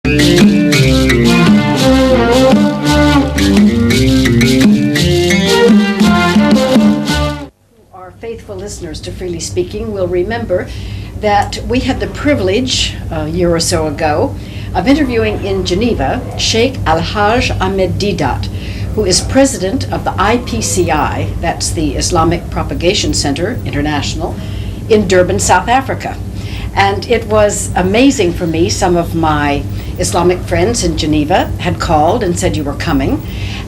Our faithful listeners to Freely Speaking will remember that we had the privilege a year or so ago of interviewing in Geneva Sheikh Al-Hajj Ahmed Deedat, who is president of the IPCI, that's the Islamic Propagation Center International, in Durban, South Africa. And it was amazing for me. Some of my Islamic friends in Geneva had called and said you were coming,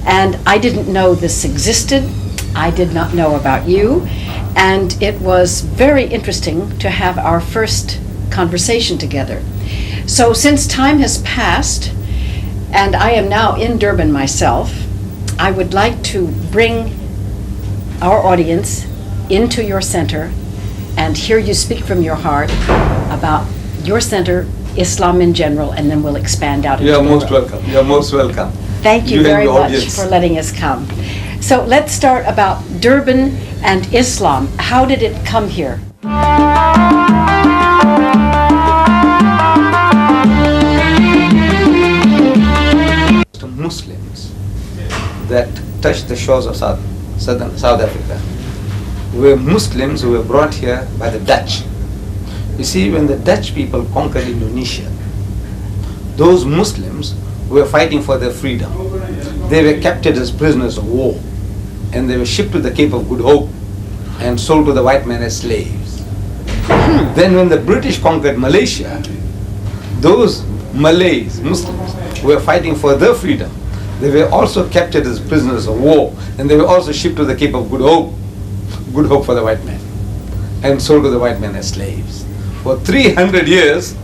and I didn't know this existed. I did not know about you, and it was very interesting to have our first conversation together. So since time has passed, and I am now in Durban myself, I would like to bring our audience into your center and hear you speak from your heart about your center, Islam in general, and then we'll expand out. You are most welcome. You are most welcome. Thank you very much for letting us come. So let's start about Durban and Islam. How did it come here? Muslims that touched the shores of South Africa were Muslims who were brought here by the Dutch. You see, when the Dutch people conquered Indonesia, those Muslims were fighting for their freedom. They were captured as prisoners of war, and they were shipped to the Cape of Good Hope and sold to the white man as slaves. Then when the British conquered Malaysia, those Malays, Muslims, were fighting for their freedom. They were also captured as prisoners of war, and they were also shipped to the Cape of Good Hope for the white man, and sold to the white man as slaves. For 300 years,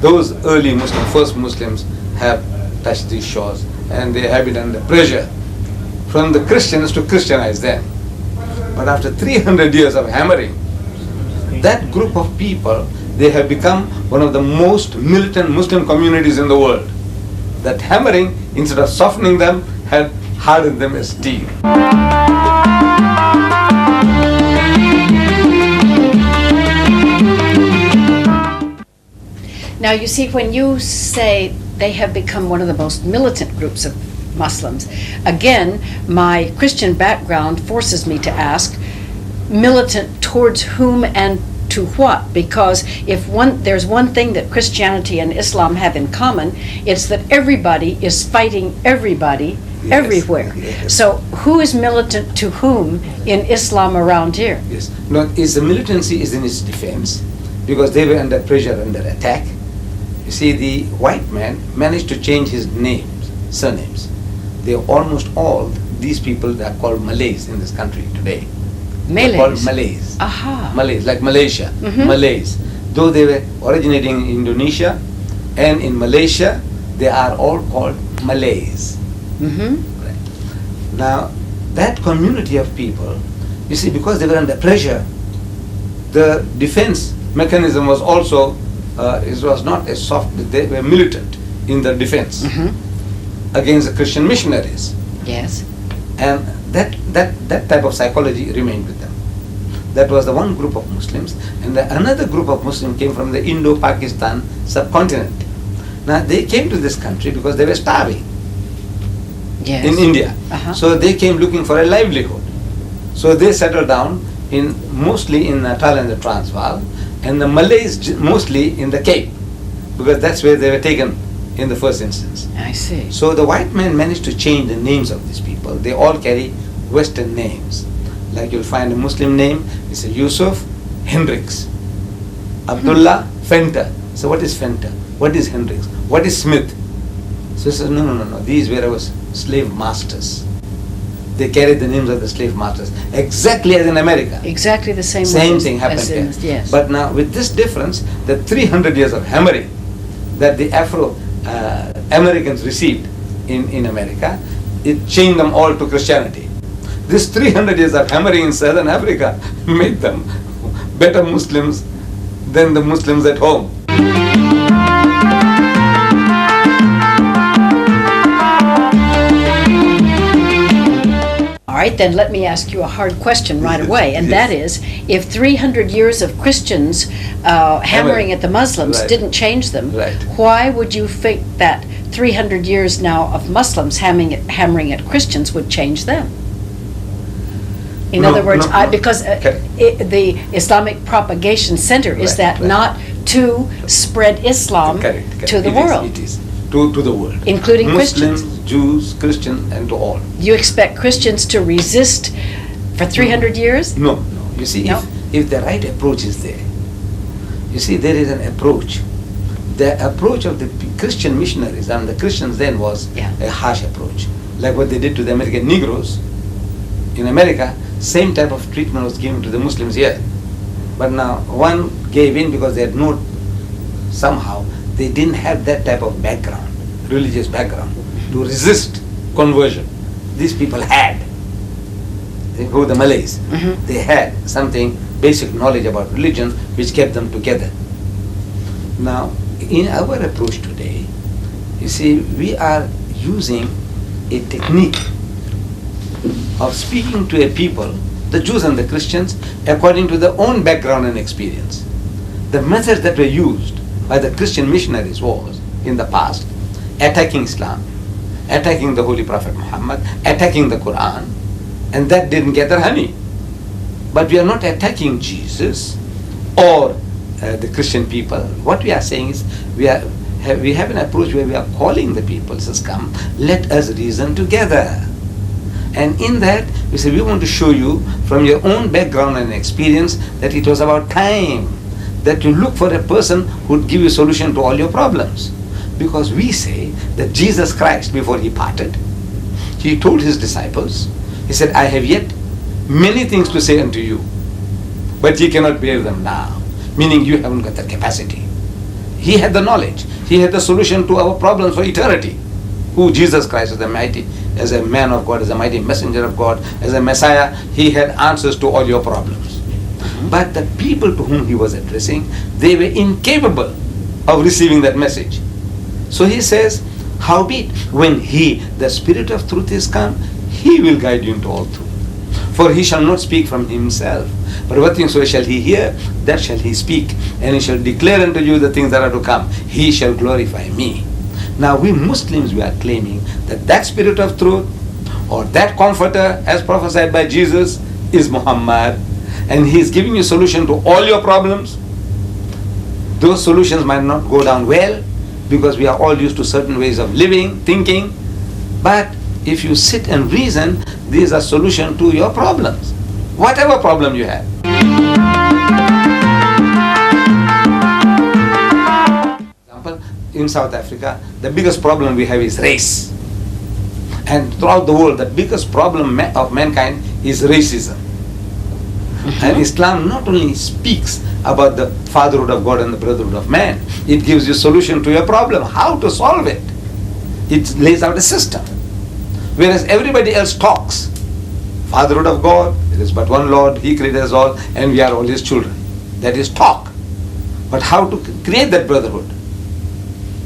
those early Muslims, first Muslims, have touched these shores, and they have been under pressure from the Christians to Christianize them. But after 300 years of hammering, that group of people, they have become one of the most militant Muslim communities in the world. That hammering, instead of softening them, had hardened them as steel. Now you see, when you say they have become one of the most militant groups of Muslims, again, my Christian background forces me to ask, militant towards whom and to what? Because if there's one thing that Christianity and Islam have in common, it's that everybody is fighting everybody, yes, everywhere. Yes. So who is militant to whom in Islam around here? Yes. No, the militancy is in its defense, because they were under pressure, under attack. You see, the white man managed to change his names, surnames. They are almost all these people that are called Malays in this country today. Malays? They're called Malays. Aha. Malays, like Malaysia, Malays. Though they were originating in Indonesia and in Malaysia, they are all called Malays. Right. Now, that community of people, you see, because they were under pressure, the defense mechanism was also, it was not as soft, they were militant in their defense against the Christian missionaries. Yes. And that type of psychology remained with them. That was the one group of Muslims, and another group of Muslims came from the Indo-Pakistan subcontinent. Now they came to this country because they were starving in India. So they came looking for a livelihood. So they settled down mostly in Natal and the Transvaal, and the Malays mostly in the Cape, because that's where they were taken in the first instance. I see. So the white man managed to change the names of these people. They all carry Western names. Like you'll find a Muslim name, it's a Yusuf Hendricks, Abdullah Fenter. So what is Fenter? What is Hendricks? What is Smith? So he says, no. These were our slave masters. They carried the names of the slave masters, exactly as in America. Exactly the same way. Same thing happened here. Yes. But now with this difference, the 300 years of hammering that the Afro-Americans received in America, it changed them all to Christianity. This 300 years of hammering in Southern Africa made them better Muslims than the Muslims at home. All right, right, then let me ask you a hard question right away, and that is, if 300 years of Christians hammering at the Muslims didn't change them, why would you think that 300 years now of Muslims hammering at Christians would change them? In other words, because the Islamic Propagation Center is not to spread Islam to the world. It is. To the world. Including Muslims, Christians. Jews, Christians, and to all. You expect Christians to resist for 300 years? No. You see, if the right approach is there, you see, there is an approach. The approach of the Christian missionaries and the Christians then was a harsh approach. Like what they did to the American Negroes. In America, same type of treatment was given to the Muslims here. But now, one gave in because they had somehow, they didn't have that type of background, religious background, to resist conversion. These people had. Who the Malays? They had something, basic knowledge about religion, which kept them together. Now, in our approach today, you see, we are using a technique of speaking to a people, the Jews and the Christians, according to their own background and experience. The methods that were used by the Christian missionaries was, in the past, attacking Islam, attacking the Holy Prophet Muhammad, attacking the Quran, and that didn't get their honey. But we are not attacking Jesus or the Christian people. What we are saying is, we have an approach where we are calling the people, says, come, let us reason together. And in that, we say, we want to show you from your own background and experience that it was about time that you look for a person who would give you a solution to all your problems. Because we say that Jesus Christ, before he parted, he told his disciples, he said, I have yet many things to say unto you, but ye cannot bear them now. Meaning you haven't got the capacity. He had the knowledge. He had the solution to our problems for eternity. Who Jesus Christ is the mighty, as a man of God, as a mighty messenger of God, as a Messiah, he had answers to all your problems. But the people to whom he was addressing, they were incapable of receiving that message. So he says, howbeit, when he, the Spirit of truth, is come, he will guide you into all truth. For he shall not speak from himself, but what things shall he hear, that shall he speak, and he shall declare unto you the things that are to come. He shall glorify me. Now we Muslims, we are claiming that Spirit of truth, or that comforter, as prophesied by Jesus, is Muhammad, and he is giving you solution to all your problems. Those solutions might not go down well, because we are all used to certain ways of living, thinking, but if you sit and reason, these are solutions to your problems, whatever problem you have. Example, in South Africa, the biggest problem we have is race. And throughout the world, the biggest problem of mankind is racism. And Islam not only speaks about the fatherhood of God and the brotherhood of man, it gives you solution to your problem, how to solve it. It lays out a system. Whereas everybody else talks. Fatherhood of God, there is but one Lord, he created us all, and we are all his children. That is talk. But how to create that brotherhood?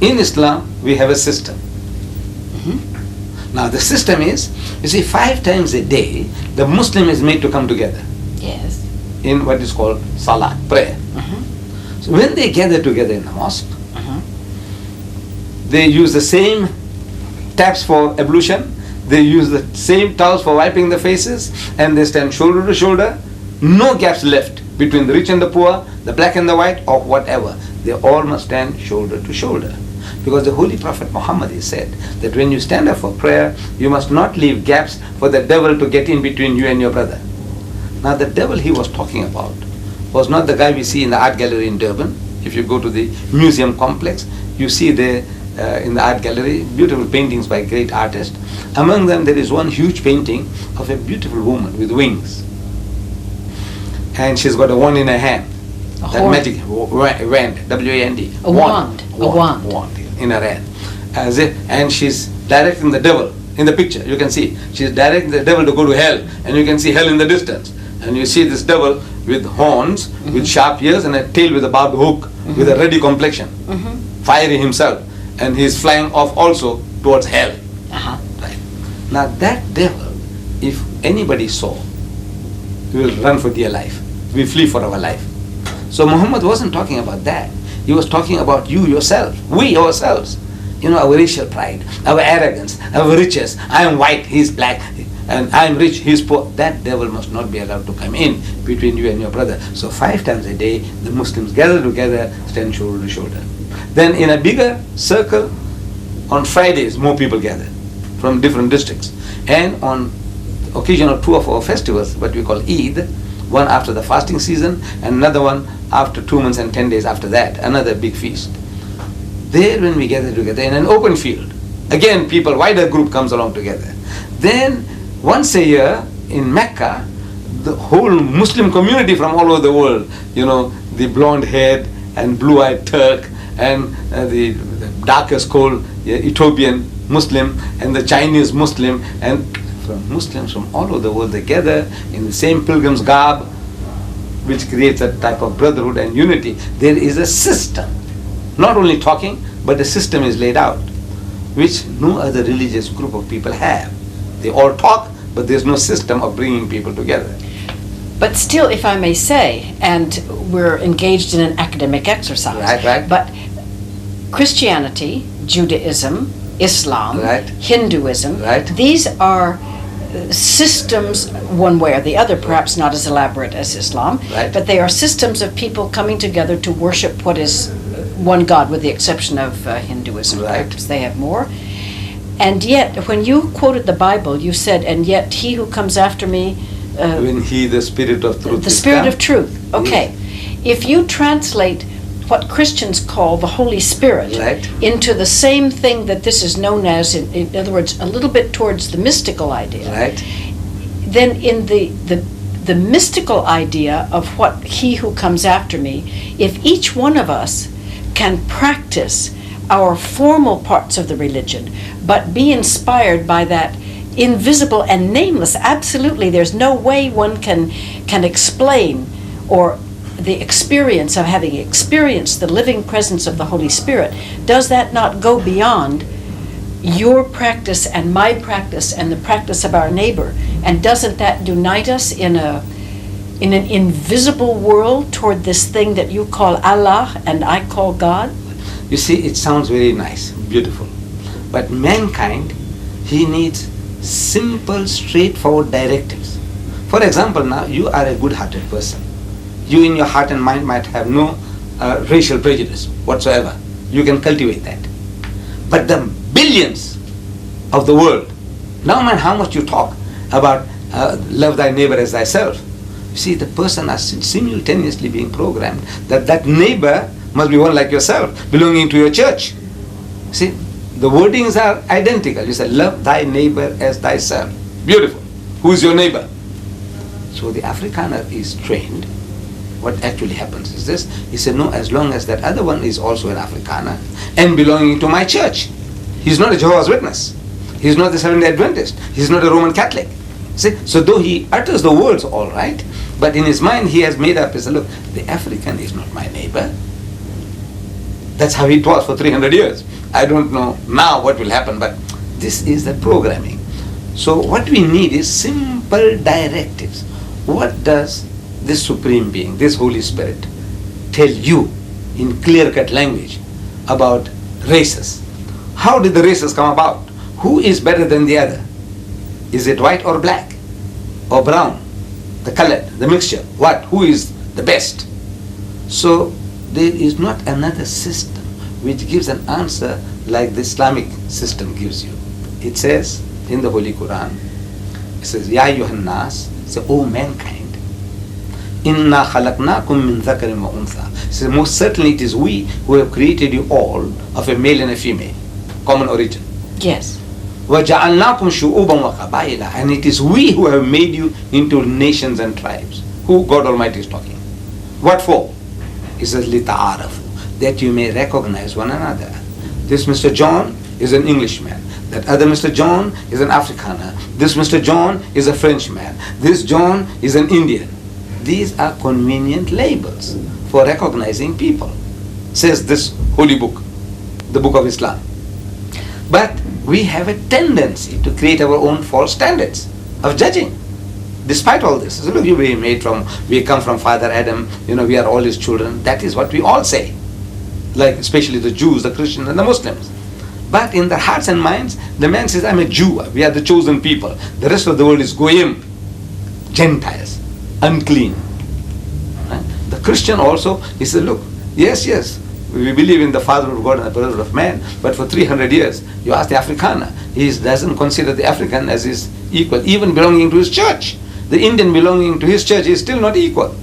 In Islam, we have a system. Now the system is, you see, 5 times a day, the Muslim is made to come together. Yes. In what is called salat, prayer. So when they gather together in the mosque, they use the same taps for ablution, they use the same towels for wiping the faces, and they stand shoulder to shoulder, no gaps left between the rich and the poor, the black and the white, or whatever. They all must stand shoulder to shoulder. Because the Holy Prophet Muhammad has said that when you stand up for prayer, you must not leave gaps for the devil to get in between you and your brother. Now the devil he was talking about was not the guy we see in the art gallery in Durban. If you go to the museum complex, you see there in the art gallery beautiful paintings by great artists. Among them there is one huge painting of a beautiful woman with wings. And she's got a wand in her hand. That magic wand, W-A-N-D. A wand. A wand. Wand in her hand. And she's directing the devil. In the picture, you can see, she's directing the devil to go to hell. And you can see hell in the distance. And you see this devil with horns, with sharp ears, and a tail with a barbed hook, with a ruddy complexion. Fiery himself. And he's flying off also towards hell. Right. Now that devil if anybody saw, we will run for dear life. We flee for our life. So Muhammad wasn't talking about that. He was talking about you yourself, we ourselves. Our racial pride, our arrogance, our riches. I am white, he is black, and I am rich, he is poor. That devil must not be allowed to come in between you and your brother. So 5 times a day, the Muslims gather together, stand shoulder to shoulder. Then in a bigger circle, on Fridays, more people gather from different districts. And on occasion of 2 of our festivals, what we call Eid, one after the fasting season, and another one after 2 months and 10 days after that, another big feast. There when we gather together in an open field, again wider group comes along together. Then once a year in Mecca, the whole Muslim community from all over the world, the blonde-haired and blue-eyed Turk, and the darkest coal Ethiopian Muslim, and the Chinese Muslim, and from Muslims from all over the world, they gather in the same pilgrim's garb, which creates a type of brotherhood and unity. There is a system, not only talking, but the system is laid out, which no other religious group of people have. They all talk, but there's no system of bringing people together. But still, if I may say, and we're engaged in an academic exercise, right. But Christianity, Judaism, Islam, right. Hinduism, right. These are systems, one way or the other, perhaps not as elaborate as Islam, right. But they are systems of people coming together to worship what is one God, with the exception of Hinduism. Right. Perhaps they have more. And yet, when you quoted the Bible, you said, and yet he who comes after me... when he, the Spirit of truth, the Spirit of truth. Okay. Yes. If you translate what Christians call the Holy Spirit right. into the same thing that this is known as, in other words, a little bit towards the mystical idea, right. Then in the mystical idea of what he who comes after me, if each one of us can practice our formal parts of the religion, but be inspired by that invisible and nameless, absolutely, there's no way one can explain, or the experience of having experienced the living presence of the Holy Spirit, does that not go beyond your practice and my practice and the practice of our neighbor? And doesn't that unite us in an invisible world toward this thing that you call Allah and I call God? You see, it sounds very nice, beautiful. But mankind, he needs simple, straightforward directives. For example, now, you are a good-hearted person. You in your heart and mind might have no racial prejudice whatsoever. You can cultivate that. But the billions of the world, now mind how much you talk about love thy neighbor as thyself. You see, the person is simultaneously being programmed that neighbor must be one like yourself, belonging to your church. See, the wordings are identical. You say, love thy neighbor as thyself. Beautiful. Who is your neighbor? So the Afrikaner is trained. What actually happens is this. He said, no, as long as that other one is also an Afrikaner and belonging to my church. He's not a Jehovah's Witness. He's not the Seventh-day Adventist. He's not a Roman Catholic. See? So though he utters the words all right, but in his mind he has made up, he said, look, the African is not my neighbor. That's how it was for 300 years. I don't know now what will happen, but this is the programming. So what we need is simple directives. What does this Supreme Being, this Holy Spirit, tell you in clear-cut language about races? How did the races come about? Who is better than the other? Is it white or black? Or brown? The color, the mixture, what? Who is the best? So there is not another system which gives an answer like the Islamic system gives you. It says in the Holy Quran, it says, Ya ayyuhan nas, say, O mankind, inna khalaqnakum min dhakarin wa untha. It says, most certainly it is we who have created you all of a male and a female, common origin. Yes. وَجَعَلْنَاكُمْ شُعُوبًا وَقَبَائِلًا. And it is we who have made you into nations and tribes. Who God Almighty is talking. What for? He says, لِتَعَارَفُوا, that you may recognize one another. This Mr. John is an Englishman. That other Mr. John is an Afrikaner. This Mr. John is a Frenchman. This John is an Indian. These are convenient labels for recognizing people, says this holy book, the book of Islam. But we have a tendency to create our own false standards. of judging. Despite all this, so look, we come from Father Adam, we are all his children. That is what we all say. Like especially the Jews, the Christians and the Muslims. But in their hearts and minds, the man says, I'm a Jew, we are the chosen people. The rest of the world is goyim, Gentiles, unclean. Right? The Christian also, he says, look, yes, we believe in the Father of God and the Brother of man, but for 300 years, you ask the Afrikaner, he doesn't consider the African as his equal, even belonging to his church. The Indian belonging to his church is still not equal.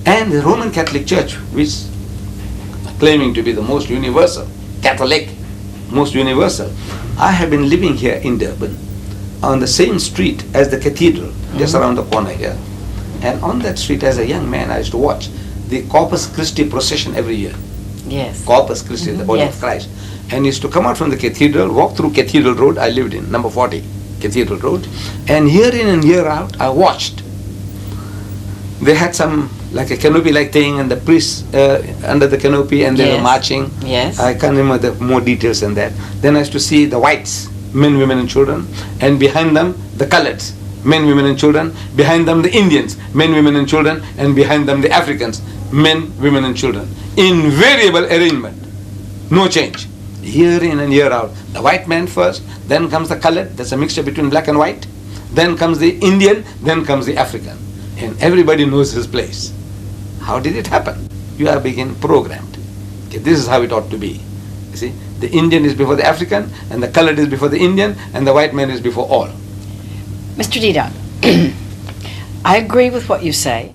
And the Roman Catholic Church, which claiming to be the most universal, Catholic, most universal. I have been living here in Durban on the same street as the cathedral, just around the corner here. And on that street as a young man I used to watch the Corpus Christi procession every year. Yes. Corpus Christi, the body of Christ. And used to come out from the cathedral, walk through Cathedral Road, I lived in, number 40, Cathedral Road. And year in and year out, I watched. They had some, like a canopy-like thing, and the priests under the canopy, and they were marching. Yes. I can't remember the more details than that. Then I used to see the whites, men, women, and children, and behind them, the coloreds, men, women, and children. Behind them, the Indians, men, women, and children, and behind them, the Africans, men, women, and children. Invariable arrangement, no change. Year in and year out. The white man first, then comes the colored, that's a mixture between black and white. Then comes the Indian, then comes the African. And everybody knows his place. How did it happen? You are being programmed. Okay, this is how it ought to be. You see, the Indian is before the African, and the colored is before the Indian, and the white man is before all. Mr. Deedat, I agree with what you say.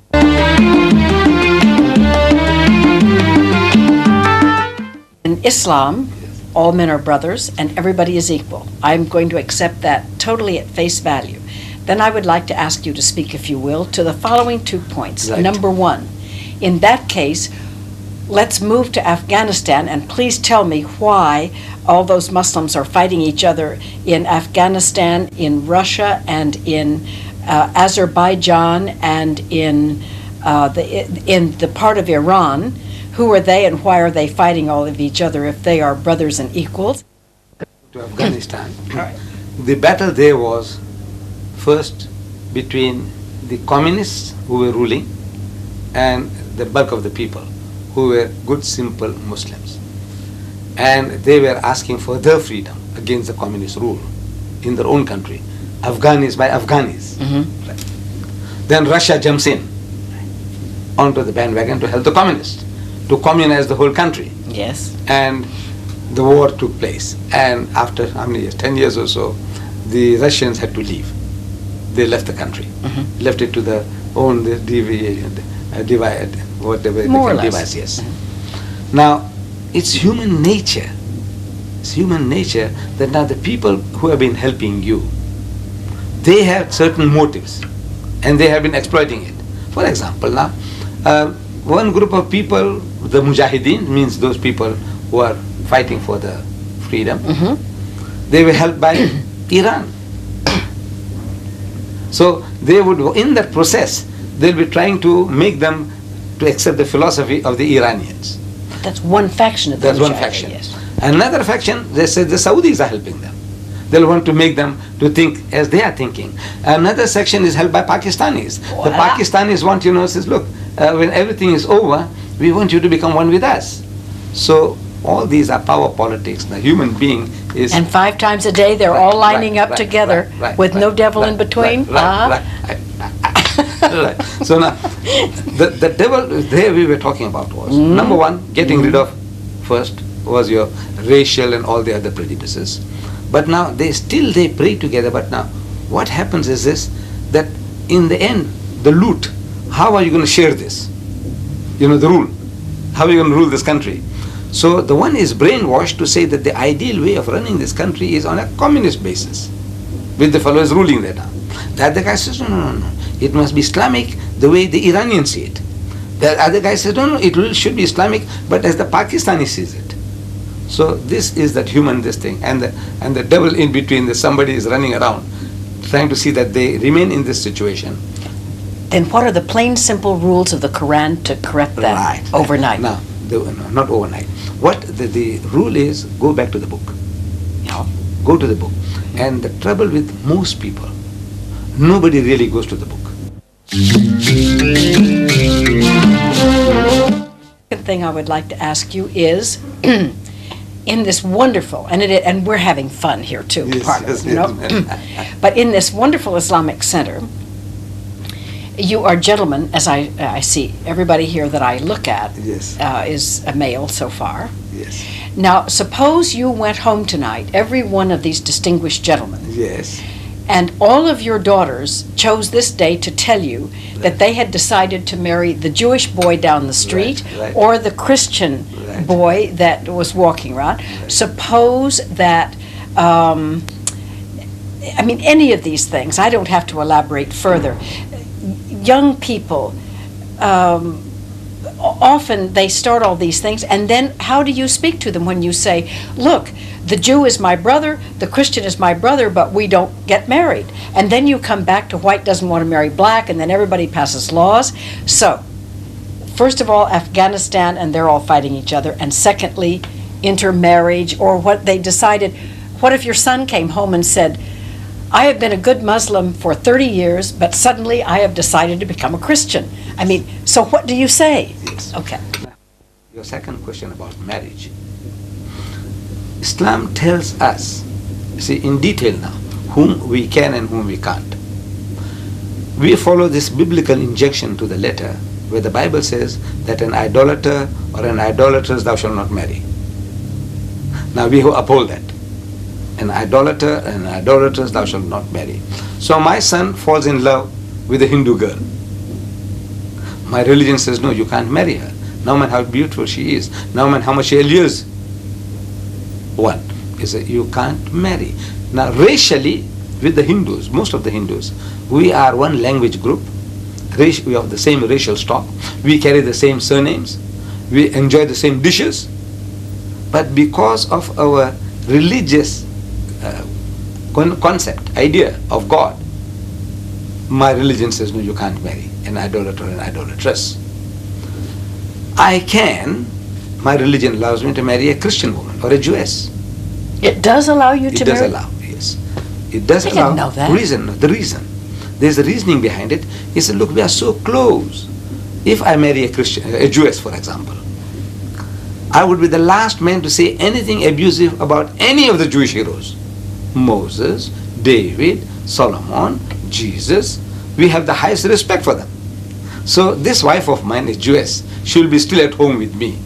In Islam, all men are brothers and everybody is equal. I'm going to accept that totally at face value. Then I would like to ask you to speak, if you will, to the following 2 points. Right. Number one, in that case, let's move to Afghanistan, and please tell me why all those Muslims are fighting each other in Afghanistan, in Russia, and in Azerbaijan, and in the part of Iran. Who are they, and why are they fighting all of each other if they are brothers and equals? To Afghanistan, the battle there was first between the communists who were ruling and the bulk of the people who were good, simple Muslims. And they were asking for their freedom against the communist rule in their own country. Afghanis by Afghanis. Mm-hmm. Right. Then Russia jumps in onto the bandwagon to help the communists, to communize the whole country. Yes. And the war took place. And after how many years? 10 years or so, the Russians had to leave. They left the country, left it to their own divide, whatever More they or can less. devise. Yes. Now, it's human nature. It's human nature that now the people who have been helping you, they have certain motives, and they have been exploiting it. For example, now, one group of people, the Mujahideen, means those people who are fighting for the freedom, they were helped by Iran. So they would, in that process, they'll be trying to make them to accept the philosophy of the Iranians. That's one faction of the That's one Mujahideen, faction. yes. Another faction, they say the Saudis are helping them. They'll want to make them to think as they are thinking. Another section is held by Pakistanis. The Pakistanis want, says, look, when everything is over, we want you to become one with us. So all these are power politics. The human being is... And 5 times a day, they're all lining up together with no devil in between. Right. So now, the devil there we were talking about was, number one, getting rid of first was your racial and all the other prejudices. But now they pray together. But now what happens is this, that in the end, the loot, how are you going to share this? The rule. How are you going to rule this country? So the one is brainwashed to say that the ideal way of running this country is on a communist basis, with the followers ruling there now. The other guy says, no. It must be Islamic the way the Iranians see it. The other guy says, no, it should be Islamic, but as the Pakistani sees it. So this is that human this thing, and the devil in between, somebody is running around trying to see that they remain in this situation. Then what are the plain, simple rules of the Quran to correct that overnight? Now, not overnight. What the rule is, go back to the book. Go to the book. And the trouble with most people, nobody really goes to the book. The thing I would like to ask you is, in this wonderful, and we're having fun here too, but in this wonderful Islamic center, you are gentlemen, as I see. Everybody here that I look at is a male so far. Yes. Now, suppose you went home tonight, every one of these distinguished gentlemen. Yes. And all of your daughters chose this day to tell you that they had decided to marry the Jewish boy down the street or the Christian boy that was walking around. Suppose that, any of these things, I don't have to elaborate further. Young people, often they start all these things, and then how do you speak to them when you say, look, the Jew is my brother, the Christian is my brother, but we don't get married. And then you come back to white doesn't want to marry black, and then everybody passes laws. So, first of all, Afghanistan, and they're all fighting each other. And secondly, intermarriage, or what they decided. What if your son came home and said, I have been a good Muslim for 30 years, but suddenly I have decided to become a Christian? So what do you say? Yes. Okay. Your second question about marriage. Islam tells us, in detail now, whom we can and whom we can't. We follow this biblical injunction to the letter, where the Bible says that an idolater or an idolatress thou shalt not marry. Now we uphold that. An idolater and an idolatress thou shalt not marry. So my son falls in love with a Hindu girl. My religion says, no, you can't marry her. No man how beautiful she is. No man how much she allures. One is that you can't marry. Now racially, with the Hindus, most of the Hindus, we are one language group. We have the same racial stock. We carry the same surnames. We enjoy the same dishes. But because of our religious concept, idea of God, my religion says, no, you can't marry an idolater or an idolatress. My religion allows me to marry a Christian woman or a Jewess. It does allow you to marry? It does allow, yes. It does allow. Didn't know that. The reason. There's a reasoning behind it. He said, look, we are so close. If I marry a Jewess, for example, I would be the last man to say anything abusive about any of the Jewish heroes. Moses, David, Solomon, Jesus. We have the highest respect for them. So this wife of mine is Jewess. She will be still at home with me.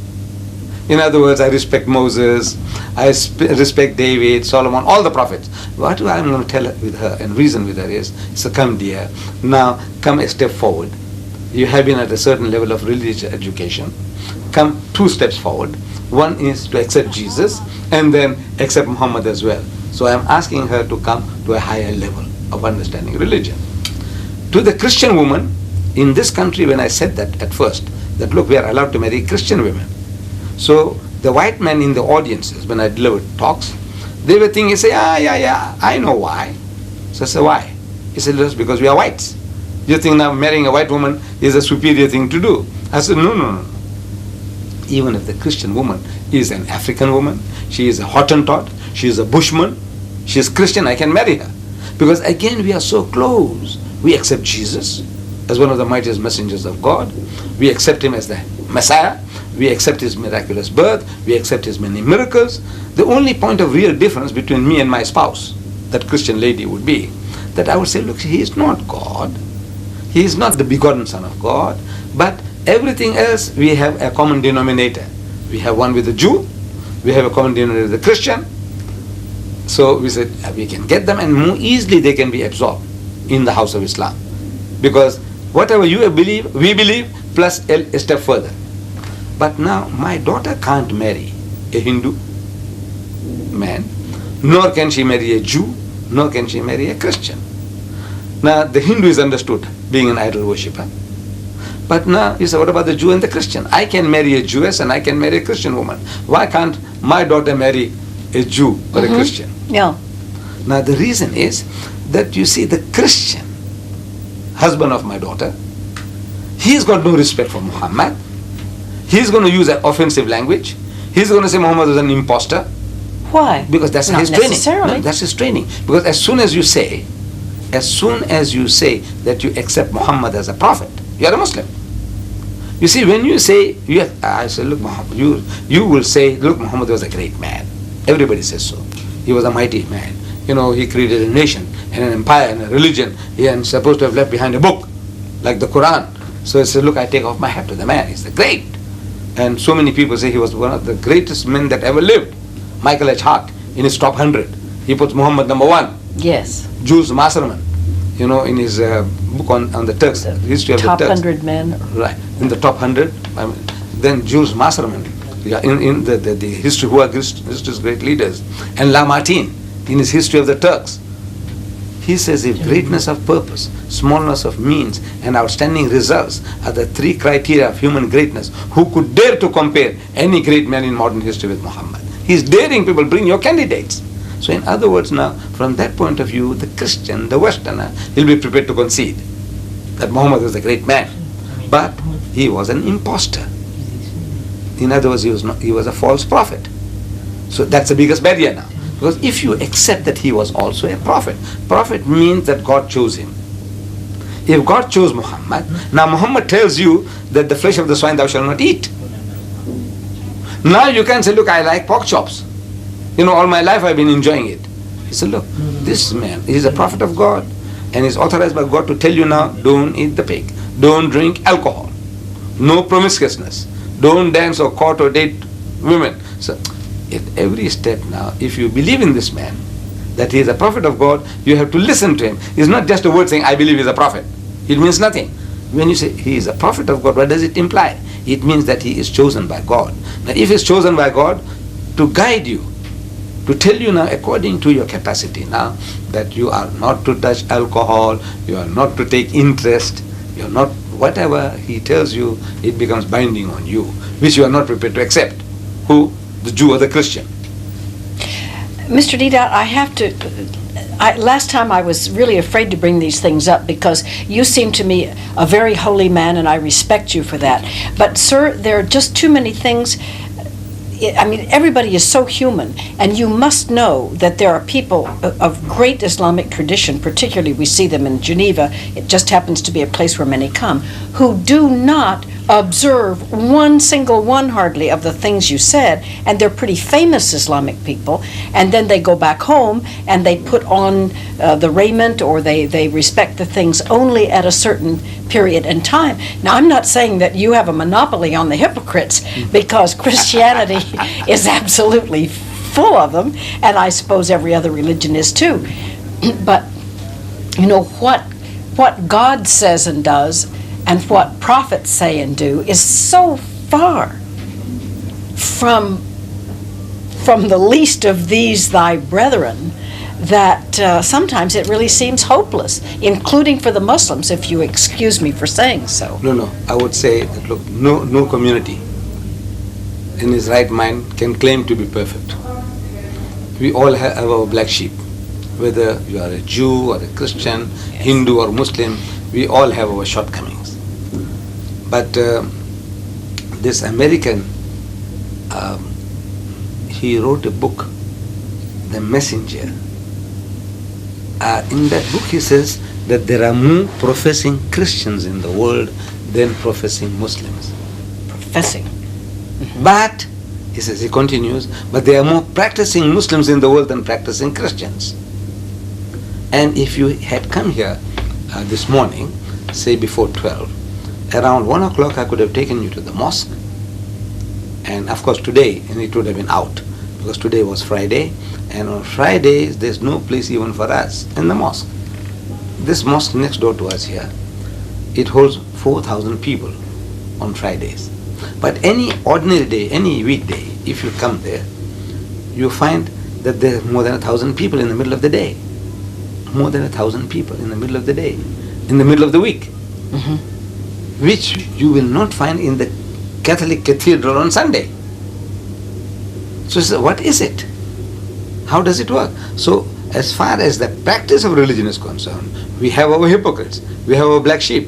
In other words, I respect Moses, I respect David, Solomon, all the prophets. What I'm going to tell her and reason with her is, so come dear, now come a step forward. You have been at a certain level of religious education. Come 2 steps forward. One is to accept Jesus and then accept Muhammad as well. So I'm asking her to come to a higher level of understanding religion. To the Christian woman, in this country, when I said that at first, that look, we are allowed to marry Christian women. So the white men in the audiences, when I delivered talks, they were thinking, say, I know why. So I said, why? He said, just because we are whites. You think now marrying a white woman is a superior thing to do? I said, no. Even if the Christian woman is an African woman, she is a Hottentot, she is a Bushman, she is Christian, I can marry her. Because again, we are so close. We accept Jesus as one of the mightiest messengers of God. We accept him as the Messiah. We accept his miraculous birth. We accept his many miracles. The only point of real difference between me and my spouse, that Christian lady, would be that I would say, look, he is not God. He is not the begotten Son of God. But everything else, we have a common denominator. We have one with the Jew. We have a common denominator with the Christian. So we said, we can get them, and more easily they can be absorbed in the house of Islam. Because whatever you believe, we believe, plus a step further. But now my daughter can't marry a Hindu man, nor can she marry a Jew, nor can she marry a Christian. Now the Hindu is understood being an idol worshipper. But now you say, what about the Jew and the Christian? I can marry a Jewess and I can marry a Christian woman. Why can't my daughter marry a Jew or a Christian? Yeah. Now the reason is that you see the Christian husband of my daughter, he's got no respect for Muhammad. He's going to use an offensive language. He's going to say Muhammad is an imposter. Why? Because that's Not his training. necessarily. No, that's his training. Because as soon as you say as soon as you say that you accept Muhammad as a prophet, you are a Muslim. You see, when you say, I say, look, Muhammad, you will say, look, Muhammad was a great man. Everybody says so. He was a mighty man. You know, he created a nation and an empire and a religion. He is supposed to have left behind a book, like the Quran. So I said, look, I take off my hat to the man. He's the great. And so many people say he was one of the greatest men that ever lived. Michael H. Hart, in his top 100, he puts Muhammad number 1. Yes. Jules Masserman, you know, in his book on the Turks, the history of the Turks. Top 100 men. Right, in the top 100. Then Jules Masserman, in the history, who are history's great leaders. And Lamartine, in his history of the Turks. He says if greatness of purpose, smallness of means, and outstanding results are the 3 criteria of human greatness, who could dare to compare any great man in modern history with Muhammad? He's daring people, bring your candidates. So in other words now, from that point of view, the Christian, the Westerner, he'll be prepared to concede that Muhammad was a great man. But he was an impostor. In other words, he was a false prophet. So that's the biggest barrier now. Because if you accept that he was also a prophet means that God chose him. If God chose Muhammad, now Muhammad tells you that the flesh of the swine thou shalt not eat. Now you can say, look, I like pork chops. You know, all my life I've been enjoying it. He said, look, this man is a prophet of God and is authorized by God to tell you now, don't eat the pig, don't drink alcohol, no promiscuousness, don't dance or court or date women. So at every step now, if you believe in this man, that he is a prophet of God, you have to listen to him. It's not just a word saying, I believe he is a prophet. It means nothing. When you say he is a prophet of God, what does it imply? It means that he is chosen by God. Now if he is chosen by God to guide you, to tell you now according to your capacity now, that you are not to touch alcohol, you are not to take interest, you are not, whatever he tells you, it becomes binding on you, which you are not prepared to accept. Who? The Jew or the Christian. Mr. Deedat, I have to, last time I was really afraid to bring these things up because you seem to me a very holy man and I respect you for that. But sir, there are just too many things. I mean, everybody is so human, and you must know that there are people of great Islamic tradition, particularly we see them in Geneva, it just happens to be a place where many come, who do not observe one single one hardly of the things you said, and they're pretty famous Islamic people, and then they go back home and they put on the raiment or they respect the things only at a certain period in time. Now, I'm not saying that you have a monopoly on the hypocrites, because Christianity is absolutely full of them, and I suppose every other religion is too. But, you know, what God says and does and what prophets say and do is so far from the least of these thy brethren that sometimes it really seems hopeless, including for the Muslims, if you excuse me for saying so. No, I would say that, look, no community in his right mind can claim to be perfect. We all have our black sheep. Whether you are a Jew or a Christian, yes, Hindu or Muslim, we all have our shortcomings. But this American, he wrote a book, The Messenger. In that book he says that there are more professing Christians in the world than professing Muslims. Professing. But, he says, he continues, but there are more practicing Muslims in the world than practicing Christians. And if you had come here this morning, say before 12, around 1 o'clock I could have taken you to the mosque. And of course today, and it would have been out, because today was Friday, and on Fridays there's no place even for us in the mosque. This mosque next door to us here, it holds 4,000 people on Fridays. But any ordinary day, any weekday, if you come there, you find that there are more than 1,000 people in the middle of the day. More than 1,000 people in the middle of the day, in the middle of the week, which you will not find in the Catholic cathedral on Sunday. So what is it? How does it work? So as far as the practice of religion is concerned, we have our hypocrites, we have our black sheep.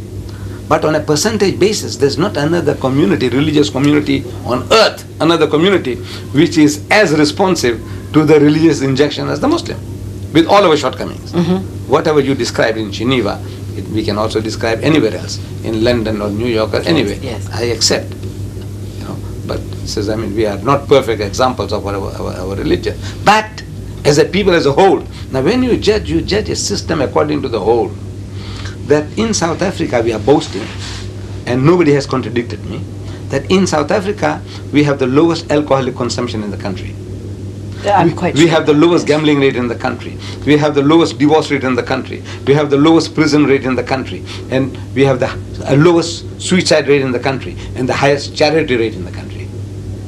But on a percentage basis, there's not another community, religious community on earth, another community which is as responsive to the religious injection as the Muslim. with all our shortcomings. Whatever you described in Geneva, we can also describe anywhere else, in London or New York or anywhere. Yes. I accept. But says, we are not perfect examples of our religion. But as a people as a whole, now when you judge a system according to the whole. That in South Africa we are boasting, and nobody has contradicted me, that in South Africa we have the lowest alcoholic consumption in the country. I'm quite We sure. have the lowest gambling rate in the country. We have the lowest divorce rate in the country. We have the lowest prison rate in the country. And we have the lowest suicide rate in the country and the highest charity rate in the country.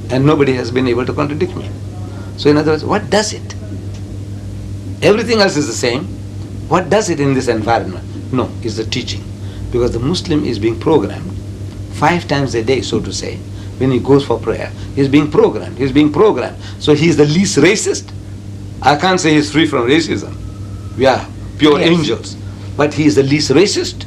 And nobody has been able to contradict me. So in other words, what does it? Everything else is the same. What does it in this environment? No, it's the teaching. Because the Muslim is being programmed 5 times a day, so to say. When he goes for prayer, he's being programmed. So he's the least racist. I can't say he's free from racism. We are pure angels. But he is the least racist.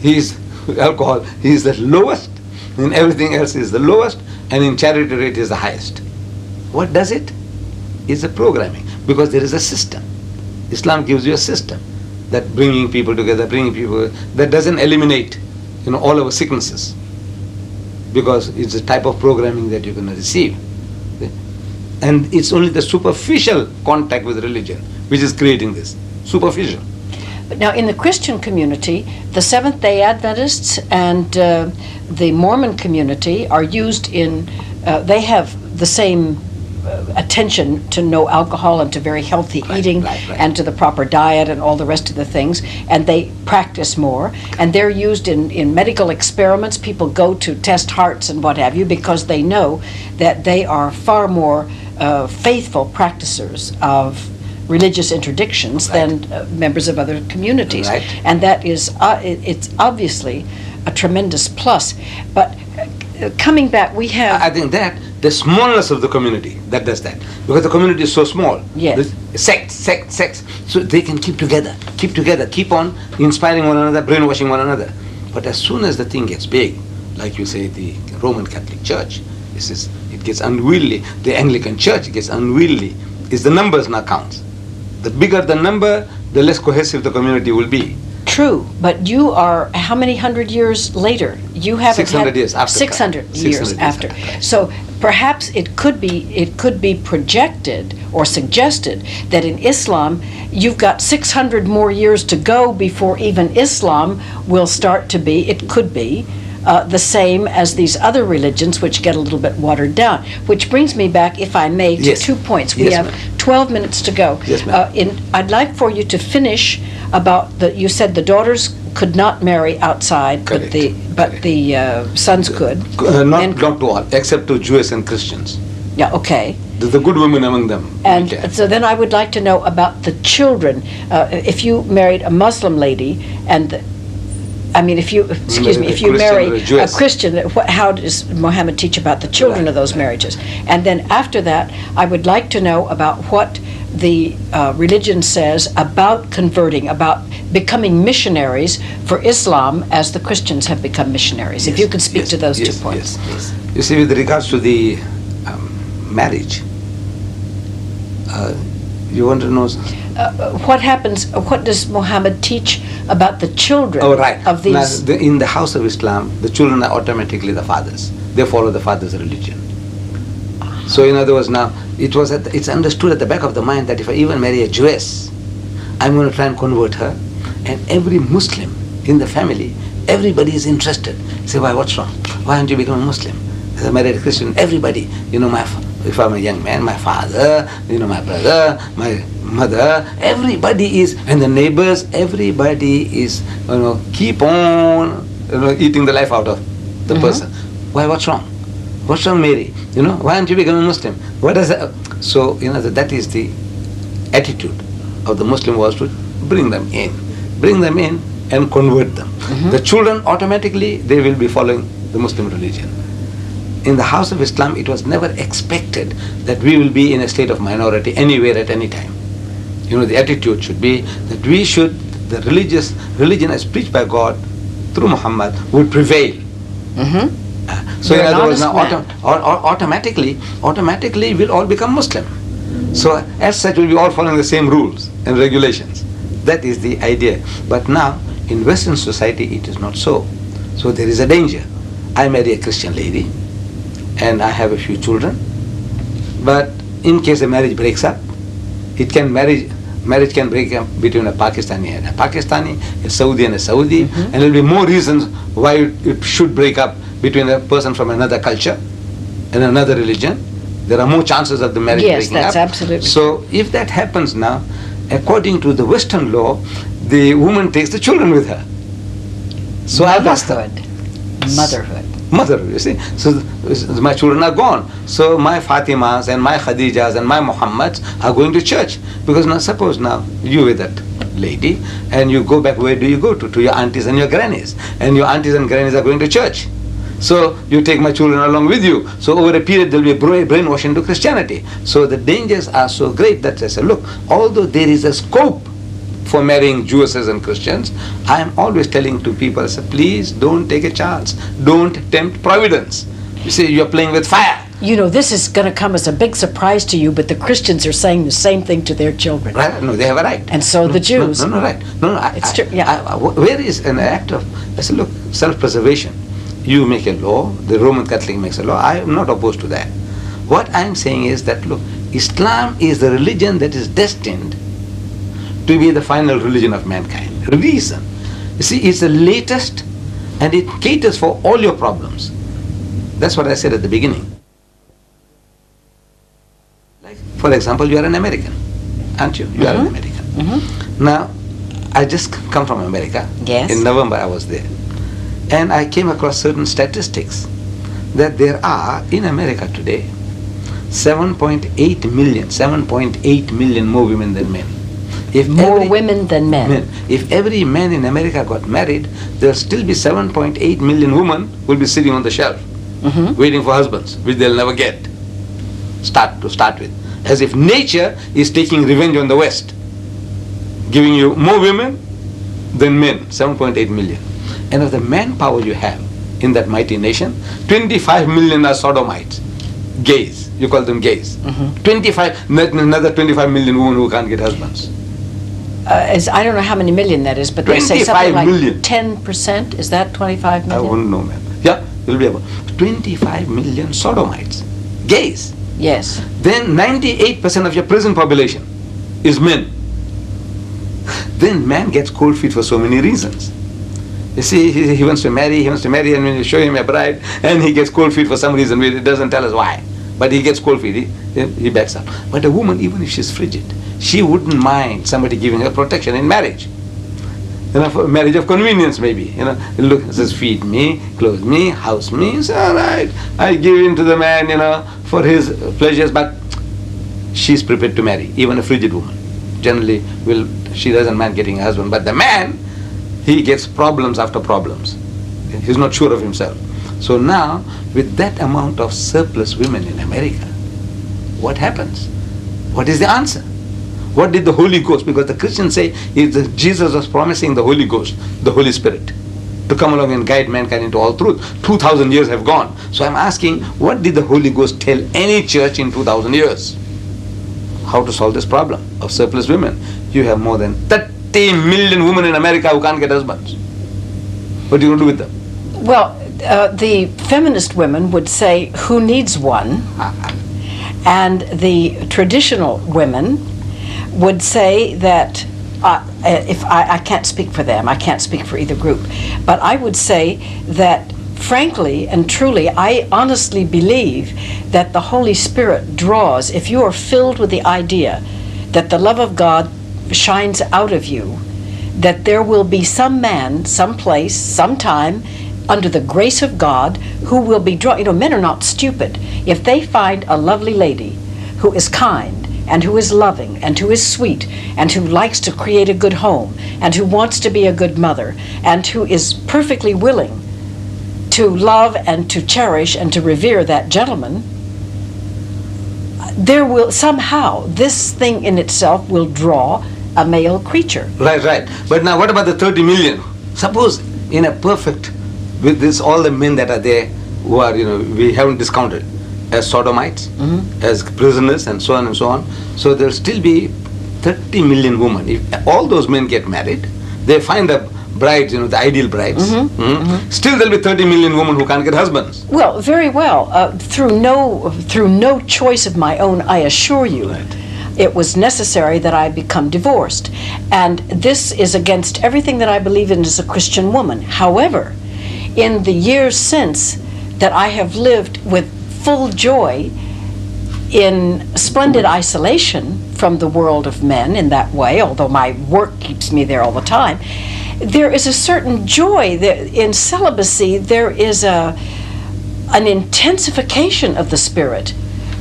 He is alcohol. He is the lowest. In everything else he is the lowest. And in charity rate is the highest. What does it? It's the programming. Because there is a system. Islam gives you a system. That bringing people together, that doesn't eliminate, all our sicknesses. Because it's a type of programming that you're going to receive. And it's only the superficial contact with religion which is creating this. Superficial. But now in the Christian community, the Seventh-day Adventists and the Mormon community are used in, they have the same attention to no alcohol and to very healthy eating and to the proper diet and all the rest of the things, and they practice more, and they're used in medical experiments. People go to test hearts and what have you because they know that they are far more faithful practicers of religious interdictions than members of other communities. And that is, it's obviously a tremendous plus. But coming back, we have... I think that the smallness of the community that does that, because the community is so small. Yes. Sects, so they can keep together, keep on inspiring one another, brainwashing one another. But as soon as the thing gets big, like you say, the Roman Catholic Church, it gets unwieldy. The Anglican Church gets unwieldy. It's the numbers now counts. The bigger the number, the less cohesive the community will be. True, but you are how many hundred years later? You haven't 600 years after. 600 years after. So perhaps it could be projected or suggested that in Islam you've got 600 more years to go before even Islam will start to be. It could be the same as these other religions, which get a little bit watered down. Which brings me back, if I may, to 2 points. We have 12 minutes to go. Yes, ma'am. I'd like for you to finish about you said the daughters could not marry outside, but the sons could. Not to all, except to Jews and Christians. Yeah, okay. The good women among them. And so then I would like to know about the children. If you married a Muslim lady and if you marry a Christian, how does Muhammad teach about the children of those marriages? And then after that, I would like to know about what the religion says about converting, about becoming missionaries for Islam as the Christians have become missionaries. If you could speak to those 2 points. Yes. You see, with regards to the marriage, you want to know... what happens, what does Muhammad teach about the children of these... Now, in the house of Islam, the children are automatically the fathers. They follow the father's religion. So in other words, now, it's understood at the back of the mind that if I even marry a Jewess, I'm going to try and convert her. And every Muslim in the family, everybody is interested. Say, why, what's wrong? Why aren't you becoming a Muslim? If I married a Christian, everybody, if I'm a young man, my father, my brother, my mother, everybody is, and the neighbors, everybody is, keep on, eating the life out of the person. Why, what's wrong? What's wrong, Mary? Why aren't you becoming a Muslim? What does that? So, that is the attitude of the Muslim was to bring them in and convert them. The children automatically, they will be following the Muslim religion. In the house of Islam, it was never expected that we will be in a state of minority anywhere at any time. The attitude should be that the religion as preached by God through Muhammad would prevail. So in other words, now automatically we'll all become Muslim. So as such, we'll be all following the same rules and regulations. That is the idea. But now, in Western society, it is not so. So there is a danger. I marry a Christian lady, and I have a few children. But in case the marriage breaks up, marriage can break up between a Pakistani and a Pakistani, a Saudi and a Saudi, and there will be more reasons why it should break up between a person from another culture and another religion. There are more chances of the marriage breaking up. Yes, that's absolutely. So if that happens now, according to the Western law, the woman takes the children with her. So I lost her. Motherhood, you see. So my children are gone. So my Fatimas and my Khadijas and my Muhammads are going to church. Because now suppose now you with that lady and you go back, where do you go to? To your aunties and your grannies. And your aunties and grannies are going to church. So you take my children along with you. So over a period there will be a brainwash into Christianity. So the dangers are so great that I say, look, although there is a scope for marrying Jewesses and Christians, I am always telling to people, I say, please don't take a chance. Don't tempt providence. You see, you're playing with fire. You know, this is going to come as a big surprise to you, but the Christians are saying the same thing to their children. Right? No, they have a right. And so the Jews. Right. It's true, yeah. Where is an act of, I say, look, self-preservation. You make a law, the Roman Catholic makes a law. I am not opposed to that. What I am saying is that, look, Islam is the religion that is destined to be the final religion of mankind. Reason. You see, it's the latest and it caters for all your problems. That's what I said at the beginning. Like, for example, you are an American, aren't you? You are an American. Now, I just come from America. Yes. In November I was there. And I came across certain statistics that there are in America today 7.8 million more women than men. If more women than men. If every man in America got married, there'll still be 7.8 million women will be sitting on the shelf, waiting for husbands, which they'll never get. To start with. As if nature is taking revenge on the West, giving you more women than men, 7.8 million. And of the manpower you have in that mighty nation, 25 million are sodomites, gays. You call them gays. 25, another 25 million women who can't get husbands. I don't know how many million that is, but they say something like million. 10%. Is that 25 million? I wouldn't know, ma'am. Yeah, it will be about 25 million sodomites, gays. Yes. Then 98% of your prison population is men. Then man gets cold feet for so many reasons. You see, he wants to marry, and when you show him a bride, and he gets cold feet for some reason, it doesn't tell us why. But he gets cold feet, he backs up. But a woman, even if she's frigid, she wouldn't mind somebody giving her protection in marriage. For marriage of convenience maybe. Look, says feed me, clothe me, house me. It's all right. I give in to the man, for his pleasures, but she's prepared to marry, even a frigid woman. Generally, she doesn't mind getting a husband. But the man, he gets problems after problems. He's not sure of himself. So now, with that amount of surplus women in America, what happens? What is the answer? What did the Holy Ghost, because the Christians say Jesus was promising the Holy Ghost, the Holy Spirit, to come along and guide mankind into all truth. 2,000 years have gone. So I'm asking, what did the Holy Ghost tell any church in 2,000 years? How to solve this problem of surplus women? You have more than 30 million women in America who can't get husbands. What are you going to do with them? Well, the feminist women would say, who needs one? And the traditional women would say that, if I can't speak for them, I can't speak for either group, but I would say that frankly and truly, I honestly believe that the Holy Spirit draws, if you are filled with the idea that the love of God shines out of you, that there will be some man, some place, sometime, under the grace of God, who will be drawn. Men are not stupid. If they find a lovely lady who is kind and who is loving and who is sweet and who likes to create a good home and who wants to be a good mother and who is perfectly willing to love and to cherish and to revere that gentleman, there will somehow, this thing in itself will draw a male creature. Right. But now what about the 30 million? Suppose in a perfect, with this all the men that are there who are, we haven't discounted, as sodomites, as prisoners, and so on and so on. So there will still be 30 million women. If all those men get married, they find a brides, the ideal brides. Still there will be 30 million women who can't get husbands. Well, very well. Through no choice of my own, I assure you. Right. It was necessary that I become divorced. And this is against everything that I believe in as a Christian woman. However, in the years since that I have lived with full joy in splendid isolation from the world of men in that way, although my work keeps me there all the time, there is a certain joy that in celibacy. There is an intensification of the spirit,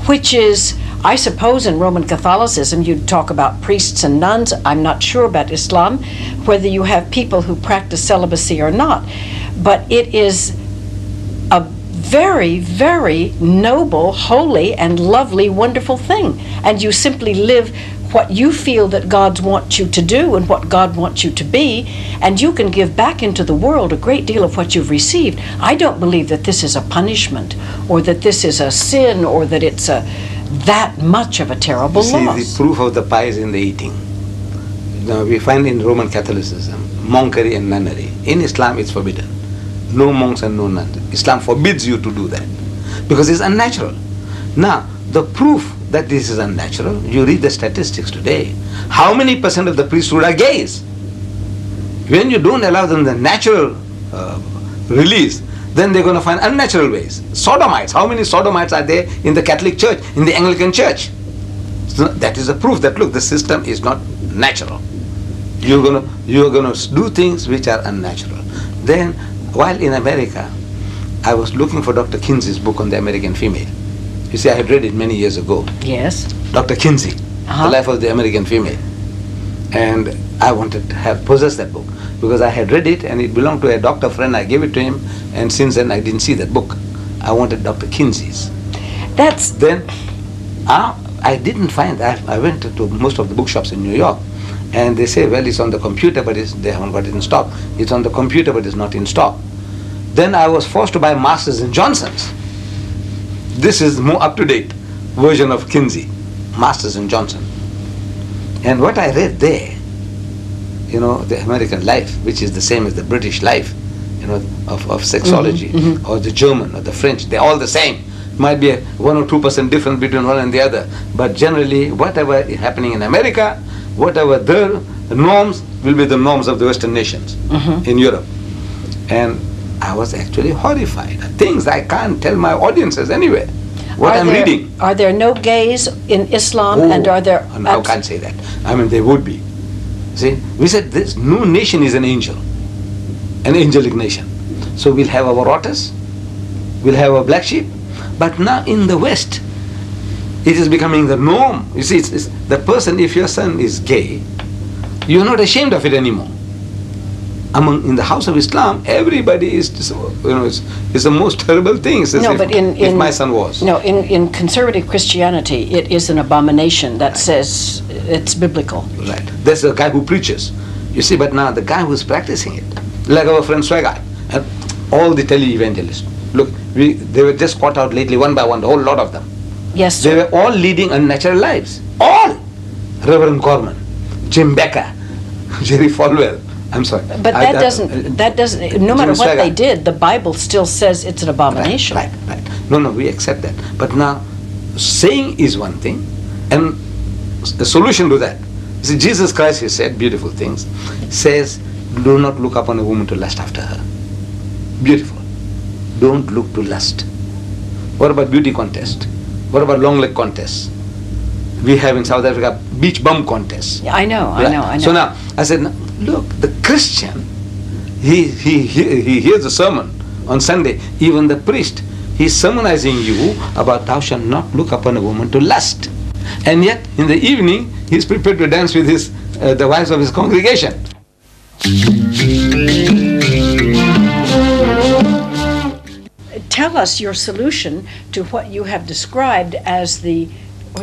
which is, I suppose, in Roman Catholicism you'd talk about priests and nuns. I'm not sure about Islam, whether you have people who practice celibacy or not, but it is a very, very noble, holy, and lovely, wonderful thing. And you simply live what you feel that God wants you to do and what God wants you to be, and you can give back into the world a great deal of what you've received. I don't believe that this is a punishment, or that this is a sin, or that it's that much of a terrible loss. See, the proof of the pie is in the eating. Now, we find in Roman Catholicism monkery and nunnery. In Islam, it's forbidden. No monks and no nuns. Islam forbids you to do that because it's unnatural. Now, the proof that this is unnatural, you read the statistics today. How many percent of the priesthood are gays? When you don't allow them the natural release, then they're going to find unnatural ways. Sodomites, how many sodomites are there in the Catholic Church, in the Anglican Church? So that is a proof that, look, the system is not natural. You're going to do things which are unnatural. Then, while in America, I was looking for Dr. Kinsey's book on the American female. You see, I had read it many years ago. Yes. Dr. Kinsey, The Life of the American Female. And I wanted to possess that book because I had read it and it belonged to a doctor friend. I gave it to him, and since then I didn't see that book. I wanted Dr. Kinsey's. Then I didn't find that. I went to most of the bookshops in New York, and they say, well, it's on the computer, but they haven't got it in stock. It's on the computer, but it's not in stock. Then I was forced to buy Masters and Johnson's. This is the more up-to-date version of Kinsey, Masters and Johnson. And what I read there, the American life, which is the same as the British life, of sexology, or the German or the French, they're all the same. Might be a 1 or 2% difference between one and the other, but generally whatever is happening in America, whatever their norms will be the norms of the Western nations in Europe. And I was actually horrified. Things I can't tell my audiences anyway. What I'm reading. Are there no gays in Islam, and are there... I can't say that. I mean, there would be. See, we said this, no nation is an angel, an angelic nation. So we'll have our rotters, we'll have our black sheep, but now in the West, it is becoming the norm. You see, it's the person, if your son is gay, you're not ashamed of it anymore. In the house of Islam, everybody is, it's the most terrible thing. If my son was. No, in conservative Christianity, it is an abomination that says it's biblical. Right. There's a guy who preaches. You see, but now the guy who's practicing it, like our friend Swagai, and all the tele-evangelists. Look, they were just caught out lately, one by one, a whole lot of them. Yes, sir. They were all leading unnatural lives. All! Reverend Gorman, Jim Becker, Jerry Falwell. I'm sorry. But that doesn't, no matter what they did, the Bible still says it's an abomination. Right. No, we accept that. But now, saying is one thing, and the solution to that. See, Jesus Christ, he said beautiful things, says, do not look upon a woman to lust after her. Beautiful. Don't look to lust. What about beauty contest? What about long leg contests? We have in South Africa beach bum contests. Yeah, I know. So now, I said, look, the Christian, he hears the sermon on Sunday, even the priest, he's sermonizing you about thou shalt not look upon a woman to lust. And yet, in the evening, he's prepared to dance with the wives of his congregation. Tell us your solution to what you have described as the,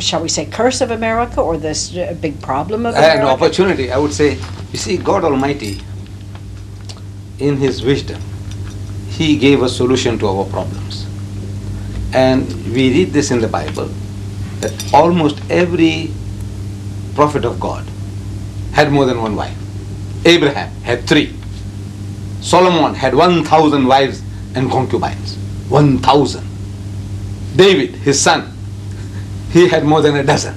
shall we say, curse of America, or this big problem of America? An opportunity, I would say. You see, God Almighty, in His wisdom, He gave a solution to our problems. And we read this in the Bible, that almost every prophet of God had more than one wife. Abraham had 3. Solomon had 1,000 wives and concubines. 1,000. David, his son, he had more than a dozen.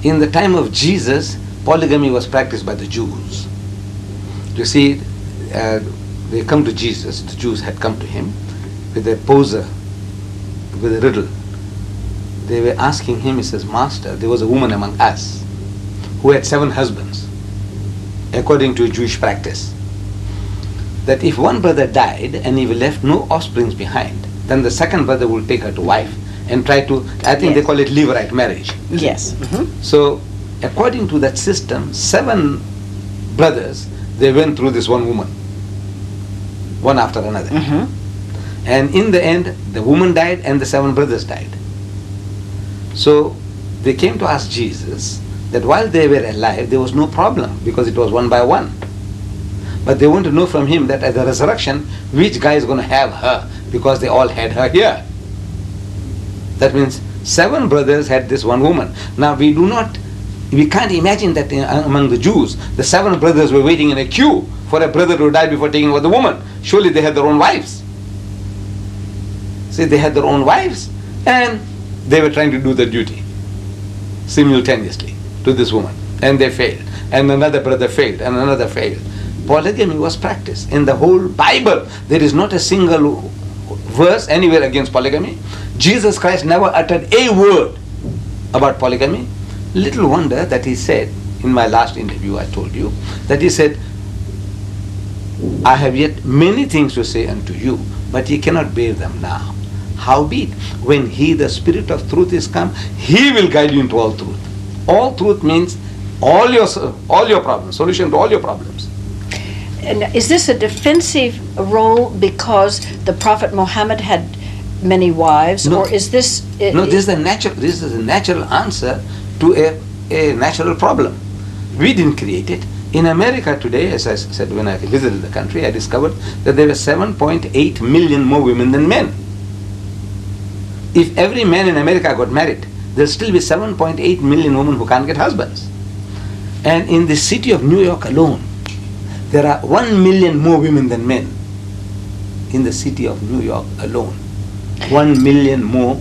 In the time of Jesus, polygamy was practiced by the Jews. You see, they come to Jesus, the Jews had come to him with a poser, with a riddle. They were asking him, he says, Master, there was a woman among us who had 7 husbands, according to a Jewish practice, that if one brother died and he left no offsprings behind, then the second brother will take her to wife and try to, I think they call it levirate marriage. Yes. So, according to that system, 7 brothers, they went through this one woman, one after another. And in the end, the woman died and the 7 brothers died. So, they came to ask Jesus that while they were alive, there was no problem because it was one by one. But they want to know from him that at the resurrection, which guy is going to have her, because they all had her here. That means 7 brothers had this one woman. Now we can't imagine that among the Jews, the 7 brothers were waiting in a queue for a brother to die before taking over the woman. Surely they had their own wives. See, they had their own wives and they were trying to do the duty simultaneously to this woman. And they failed. And another brother failed and another failed. Polygamy was practiced. In the whole Bible, there is not a single verse anywhere against polygamy. Jesus Christ never uttered a word about polygamy. Little wonder that he said, in my last interview I told you, that he said, I have yet many things to say unto you, but ye cannot bear them now. Howbeit, when he, the Spirit of truth, is come, he will guide you into all truth. All truth means all your problems, solution to all your problems. And is this a defensive role because the Prophet Muhammad had many wives, or is this? No, this is a natural answer to a natural problem. We didn't create it. In America today, as I said when I visited the country, I discovered that there were 7.8 million more women than men. If every man in America got married, there'll still be 7.8 million women who can't get husbands. And in the city of New York alone, there are 1 million more women than men. In the city of New York alone, 1 million more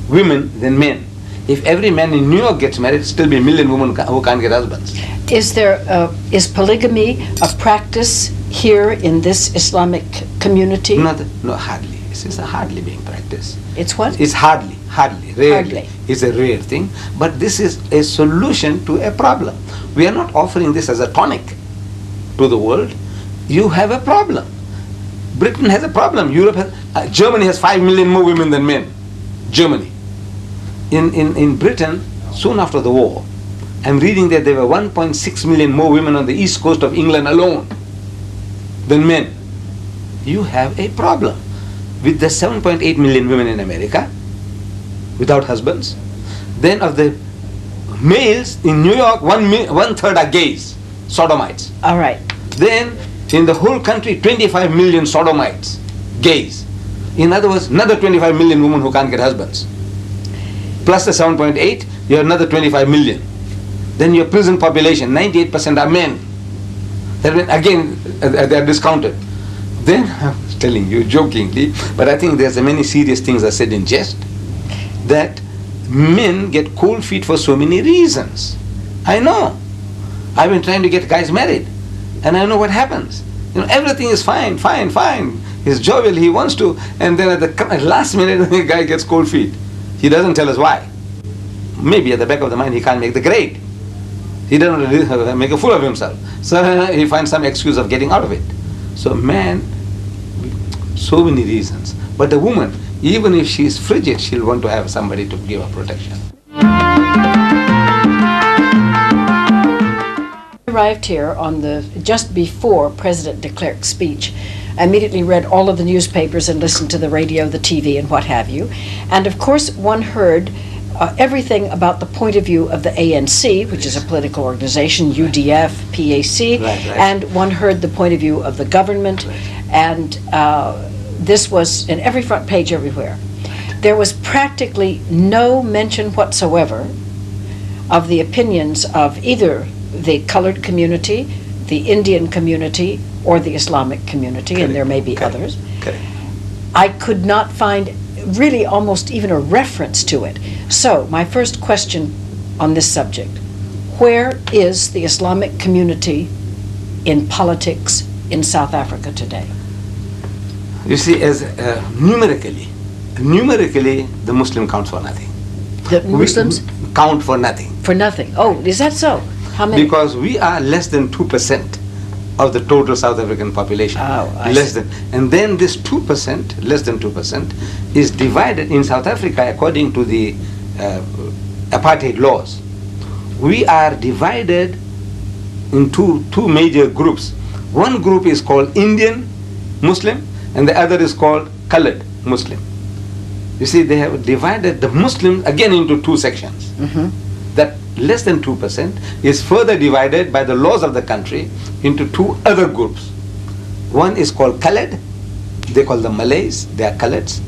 women than men. If every man in New York gets married, still be 1 million women who can't get husbands. Is polygamy a practice here in this Islamic community? No, hardly. It's hardly being practiced. It's what? It's hardly, rarely. It's a rare thing. But this is a solution to a problem. We are not offering this as a tonic to the world. You have a problem. Britain has a problem. Germany has 5 million more women than men. Germany. In Britain, soon after the war, I'm reading that there were 1.6 million more women on the east coast of England alone than men. You have a problem. With the 7.8 million women in America, without husbands, then of the males in New York, 1/3 are gays, sodomites. All right. Then in the whole country, 25 million sodomites, gays. In other words, another 25 million women who can't get husbands. Plus the 7.8, you have another 25 million. Then your prison population, 98% are men. That means, again, they are discounted. Then, I was telling you jokingly, but I think there's many serious things I said in jest, that men get cold feet for so many reasons. I know. I've been trying to get guys married, and I know what happens. Everything is fine. He's jovial, he wants to, and then at the last minute, the guy gets cold feet. He doesn't tell us why. Maybe at the back of the mind, he can't make the grade. He doesn't make a fool of himself. So he finds some excuse of getting out of it. So man, so many reasons. But the woman, even if she is frigid, she'll want to have somebody to give her protection. I arrived here on just before President de Klerk's speech. I immediately read all of the newspapers and listened to the radio, the TV, and what have you. And of course, one heard everything about the point of view of the ANC, which is a political organization, UDF, PAC, and one heard the point of view of the government, and this was in every front page everywhere. there was practically no mention whatsoever of the opinions of either the colored community, the Indian community, or the Islamic community, and there may be others. Correct. I could not find really almost even a reference to it. So, my first question on this subject: where is the Islamic community in politics in South Africa today? You see, as numerically, the Muslim counts for nothing. The Muslims count for nothing. for nothing. Oh, is that so? How many? Because we are less than 2% of the total South African population. Oh, I less see. than, and then this 2%, less than 2%, is divided in South Africa according to the apartheid laws. We are divided into two major groups. One group is called Indian Muslim, and the other is called colored Muslim. You see, they have divided the Muslims again into two sections. Mhm. That less than 2% is further divided by the laws of the country into two other groups. One is called colored. They call them Malays. They are coloreds.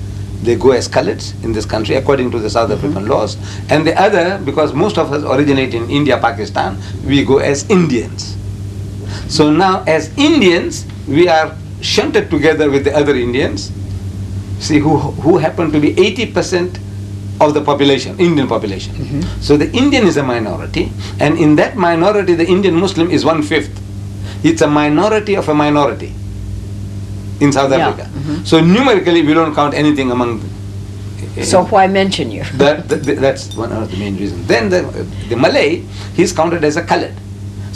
They go as coloreds in this country according to the South African laws. And the other, because most of us originate in India, Pakistan, we go as Indians. So now as Indians, we are shunted together with the other Indians, see, who happen to be 80% of the population, Indian population. So the Indian is a minority, and in that minority the Indian Muslim is 1/5. It's a minority of a minority in South Yeah. Africa. So numerically we don't count anything among So why mention you? that's one of the main reasons. Then the Malay, he's counted as a colored.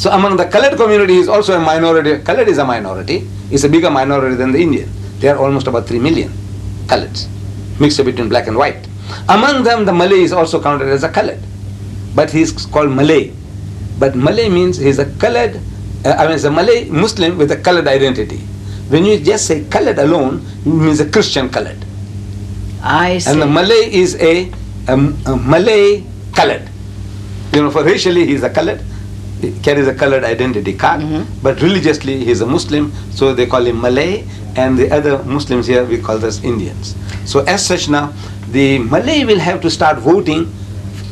So among the colored community, he is also a minority. Colored is a minority. It's a bigger minority than the Indian. They are almost about 3 million coloreds, mixed between black and white. Among them, the Malay is also counted as a colored, but he is called Malay. But Malay means he is a colored, it's a Malay Muslim with a colored identity. When you just say colored alone, it means a Christian colored. I see. And the Malay is a Malay colored. You know, for racially he is a colored, he carries a colored identity card, but religiously he is a Muslim, so they call him Malay, and the other Muslims here we call us Indians. So as such now, the Malay will have to start voting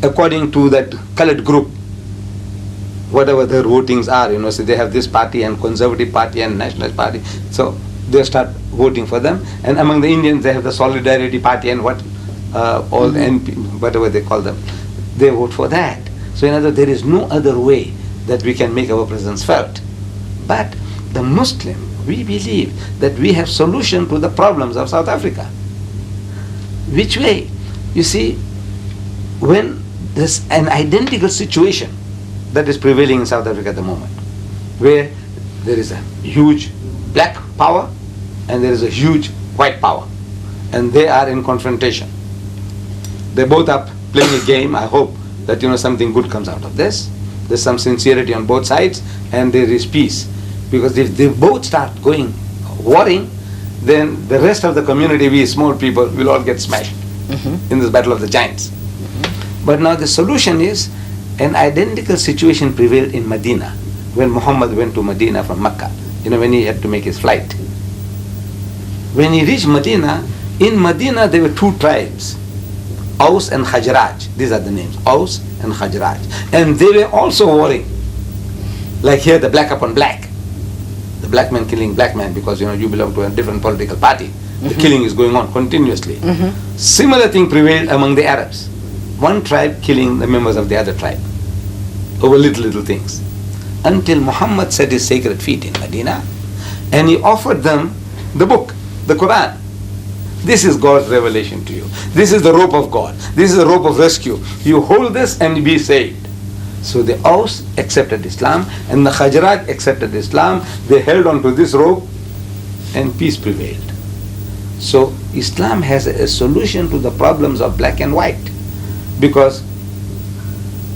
according to that colored group, whatever their votings are, you know, so they have this party and Conservative Party and Nationalist Party, so they start voting for them. And among the Indians they have the Solidarity Party and what, all the NP, whatever they call them, they vote for that. So in other words, there is no other way that we can make our presence felt. But the Muslim, we believe that we have solution to the problems of South Africa. Which way? You see, when there's an identical situation that is prevailing in South Africa at the moment, where there is a huge black power and there is a huge white power, and they are in confrontation. They both are playing a game. I hope that, you know, something good comes out of this. There's some sincerity on both sides and there is peace. Because if they both start going warring, then the rest of the community, we small people, will all get smashed in this battle of the giants. But now the solution is, an identical situation prevailed in Medina when Muhammad went to Medina from Mecca, you know, when he had to make his flight. When he reached Medina, in Medina there were two tribes, Aus and Khajraj. These are the names, Aus and Khajraj. And they were also warring. Like here, the black upon black. The black man killing black man because, you know, you belong to a different political party. The killing is going on continuously. Similar thing prevailed among the Arabs. One tribe killing the members of the other tribe over little things. Until Muhammad set his sacred feet in Medina and he offered them the book, the Quran. This is God's revelation to you. This is the rope of God. This is the rope of rescue. You hold this and be saved. So the Aus accepted Islam and the Khajraj accepted Islam. They held on to this rope and peace prevailed. So Islam has a solution to the problems of black and white, because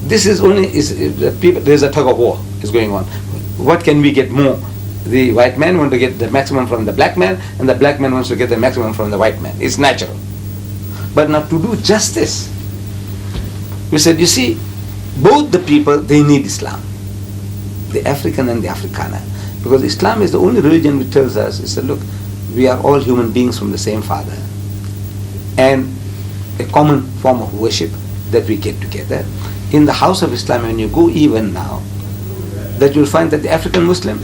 this is only, there's a tug of war is going on. What can we get more? The white man wants to get the maximum from the black man, and the black man wants to get the maximum from the white man. It's natural. But now to do justice, we said, you see, both the people, they need Islam, the African and the Afrikaner, because Islam is the only religion which tells us, it said, look, we are all human beings from the same father, and a common form of worship that we get together. In the house of Islam, when you go even now, that you'll find that the African Muslim,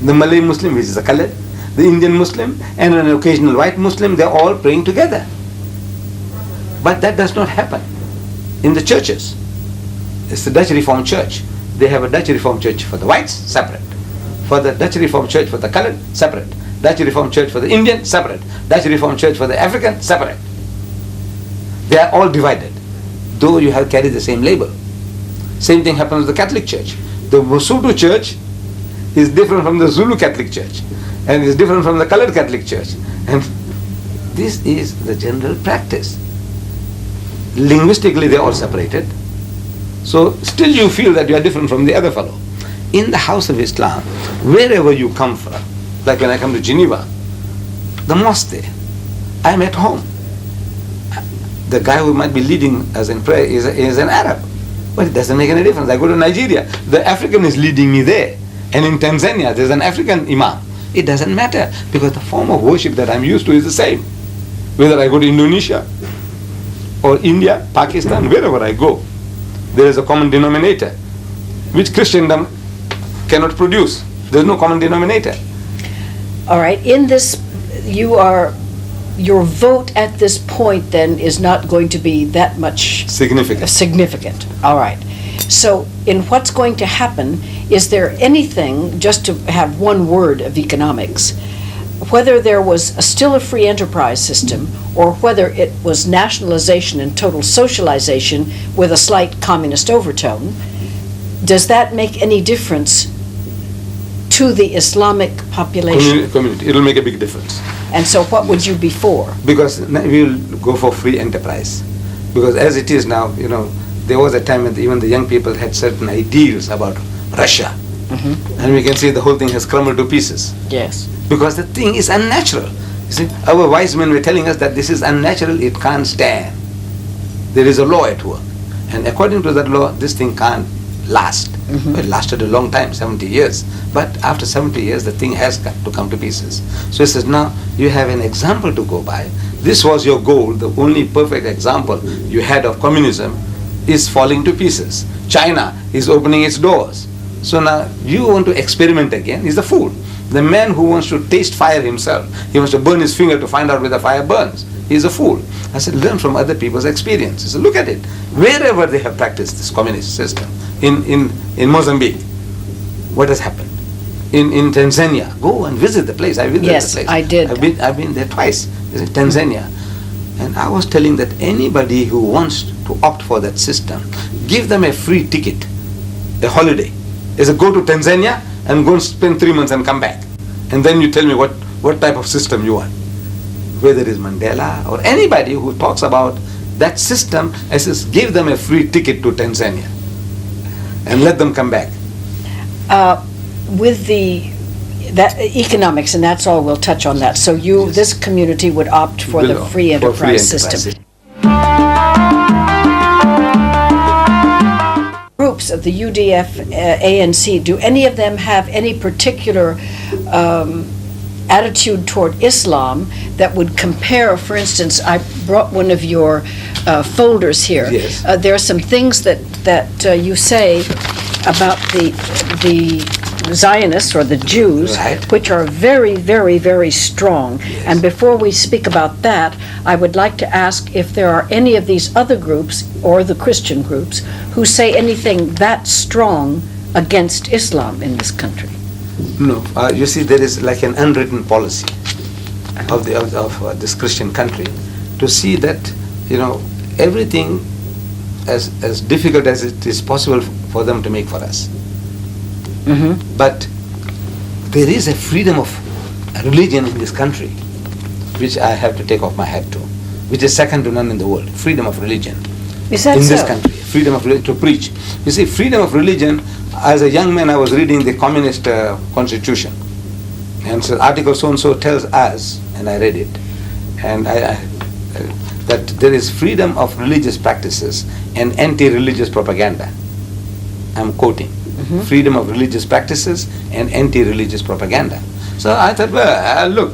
the Malay Muslim, which is a colored, the Indian Muslim, and an occasional white Muslim, they're all praying together. But that does not happen in the churches. It's the Dutch Reformed Church. They have a Dutch Reformed Church for the whites, separate. For the Dutch Reformed Church for the colored, separate. Dutch Reformed Church for the Indian, separate. Dutch Reformed Church for the African, separate. They are all divided, though you have carried the same label. Same thing happens with the Catholic Church. The Masudu Church is different from the Zulu Catholic Church, and is different from the colored Catholic Church. And this is the general practice. Linguistically, they are all separated. So still you feel that you are different from the other fellow. In the house of Islam, wherever you come from, like when I come to Geneva, the mosque there, I'm at home. The guy who might be leading us in prayer is an Arab. But it doesn't make any difference. I go to Nigeria, the African is leading me there. And in Tanzania, there's an African imam. It doesn't matter, because the form of worship that I'm used to is the same. Whether I go to Indonesia or India, Pakistan, wherever I go, there is a common denominator, which Christendom cannot produce. There's no common denominator. All right, in this, your vote at this point then is not going to be that much significant. All right. So in what's going to happen, is there anything, just to have one word of economics, whether there was still a free enterprise system or whether it was nationalization and total socialization with a slight communist overtone, does that make any difference to the Islamic population? Community. It'll make a big difference. And so what would you be for? Because we'll go for free enterprise. Because as it is now, there was a time when even the young people had certain ideals about Russia. Mm-hmm. And we can see the whole thing has crumbled to pieces. Yes. Because the thing is unnatural. You see, our wise men were telling us that this is unnatural, it can't stand. There is a law at work. And according to that law, this thing can't last. Mm-hmm. Well, it lasted a long time, 70 years. But after 70 years, the thing has got to come to pieces. So he says, now you have an example to go by. This was your goal. The only perfect example you had of communism is falling to pieces. China is opening its doors. So now you want to experiment again. He's a fool. The man who wants to taste fire himself, he wants to burn his finger to find out where the fire burns. He's a fool. I said, learn from other people's experience. He said, look at it. Wherever they have practiced this communist system, in Mozambique, what has happened? In Tanzania, go and visit the place. I visited the place. Yes, I did. I've been there twice. In Tanzania. And I was telling that anybody who wants to opt for that system, give them a free ticket, a holiday. Is go to Tanzania and go and spend 3 months and come back. And then you tell me what type of system you want. Whether it is Mandela or anybody who talks about that system, I says, give them a free ticket to Tanzania and let them come back. With that economics, and that's all, we'll touch on that. So Yes. This community would opt for the free enterprise system. Groups of the UDF, ANC, do any of them have any particular attitude toward Islam that would compare? For instance, I brought one of your folders here. Yes. There are some things that you say about the Zionists or the Jews, Right. which are very, very, very strong. Yes. And before we speak about that, I would like to ask if there are any of these other groups or the Christian groups who say anything that strong against Islam in this country. No, you see, there is like an unwritten policy of this Christian country to see that everything as difficult as it is possible for them to make for us. Mm-hmm. But there is a freedom of religion in this country, which I have to take off my hat to, which is second to none in the world. Freedom of religion. Is that in so? this country? Freedom of religion to preach. You see, freedom of religion. As a young man, I was reading the communist constitution, and so Article so and so tells us, and I read it, and that there is freedom of religious practices and anti-religious propaganda. I'm quoting. Mm-hmm. Freedom of religious practices and anti-religious propaganda. So I thought, well, look,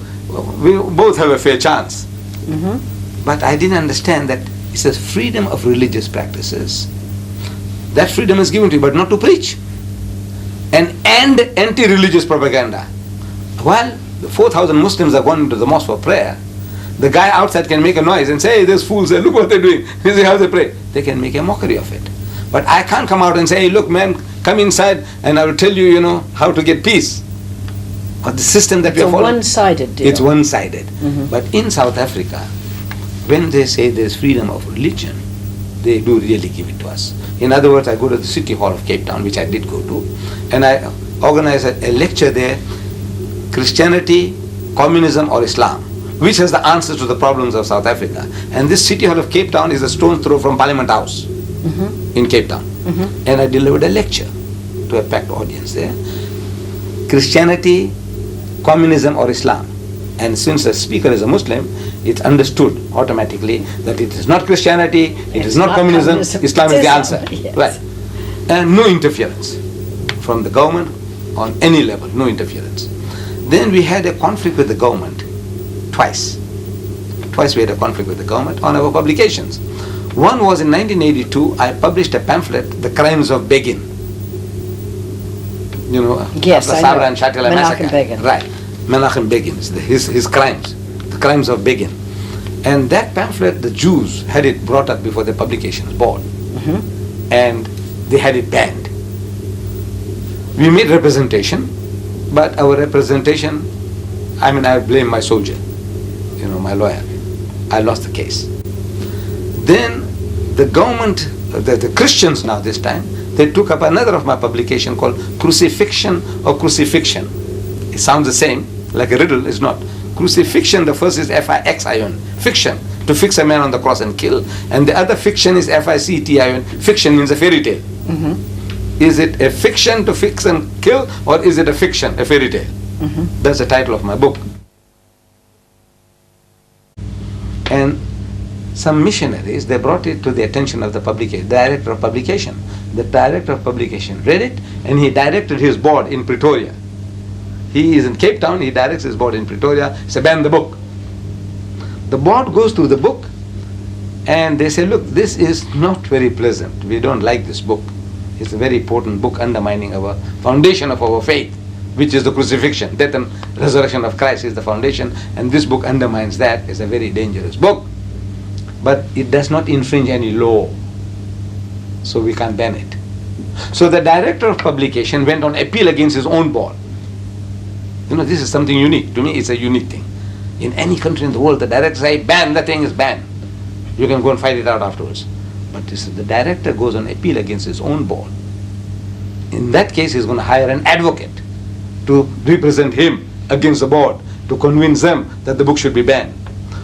we both have a fair chance. Mm-hmm. But I didn't understand that it says freedom of religious practices. That freedom is given to you, but not to preach. And anti-religious propaganda. While the 4,000 Muslims are going into the mosque for prayer, the guy outside can make a noise and say, hey, these fools, look what they're doing. This is how they pray. They can make a mockery of it. But I can't come out and say, hey, look, man, come inside and I will tell you, how to get peace. But the system that we are following, it's a one-sided deal. It's one-sided. But in South Africa, when they say there's freedom of religion, they do really give it to us. In other words, I go to the City Hall of Cape Town, which I did go to, and I organize a lecture there, Christianity, Communism or Islam, which has the answers to the problems of South Africa. And this City Hall of Cape Town is a stone's throw from Parliament House in Cape Town. And I delivered a lecture to a packed audience there. Christianity, Communism or Islam. And since the speaker is a Muslim, it's understood automatically that it is not Christianity, it is not communism, Islam is the answer. Yes. Right. And no interference from the government on any level, no interference. Then we had a conflict with the government twice. Twice we had a conflict with the government on our publications. One was in 1982, I published a pamphlet, The Crimes of Begin. Yes, after I Sabra know. and Shatila massacre. Begin. Right. Menachem Begin, his crimes, The Crimes of Begin. And that pamphlet, the Jews had it brought up before the publications board. And they had it banned. We made representation, but our representation, I blame my soldier, my lawyer. I lost the case. Then the government, the Christians now this time, they took up another of my publication called Crucifixion or Crucifixion. It sounds the same, like a riddle, it's not. Crucifixion, the first is F-I-X-I-O-N, fiction, to fix a man on the cross and kill. And the other fiction is F-I-C-T-I-O-N, fiction means a fairy tale. Is it a fiction to fix and kill, or is it a fiction, a fairy tale? That's the title of my book. And some missionaries, they brought it to the attention of the director of publication. The director of publication read it, and he directed his board in Pretoria. He is in Cape Town, he directs his board in Pretoria, say, ban the book. The board goes through the book, and they say, look, this is not very pleasant. We don't like this book. It's a very important book undermining our foundation of our faith, which is the crucifixion. Death and resurrection of Christ is the foundation, and this book undermines that. It's a very dangerous book. But it does not infringe any law, so we can't ban it. So the director of publication went on appeal against his own board. This is something unique. To me, it's a unique thing. In any country in the world, the director say, ban, the thing is banned. You can go and fight it out afterwards. But the director goes on appeal against his own board. In that case, he's going to hire an advocate to represent him against the board, to convince them that the book should be banned.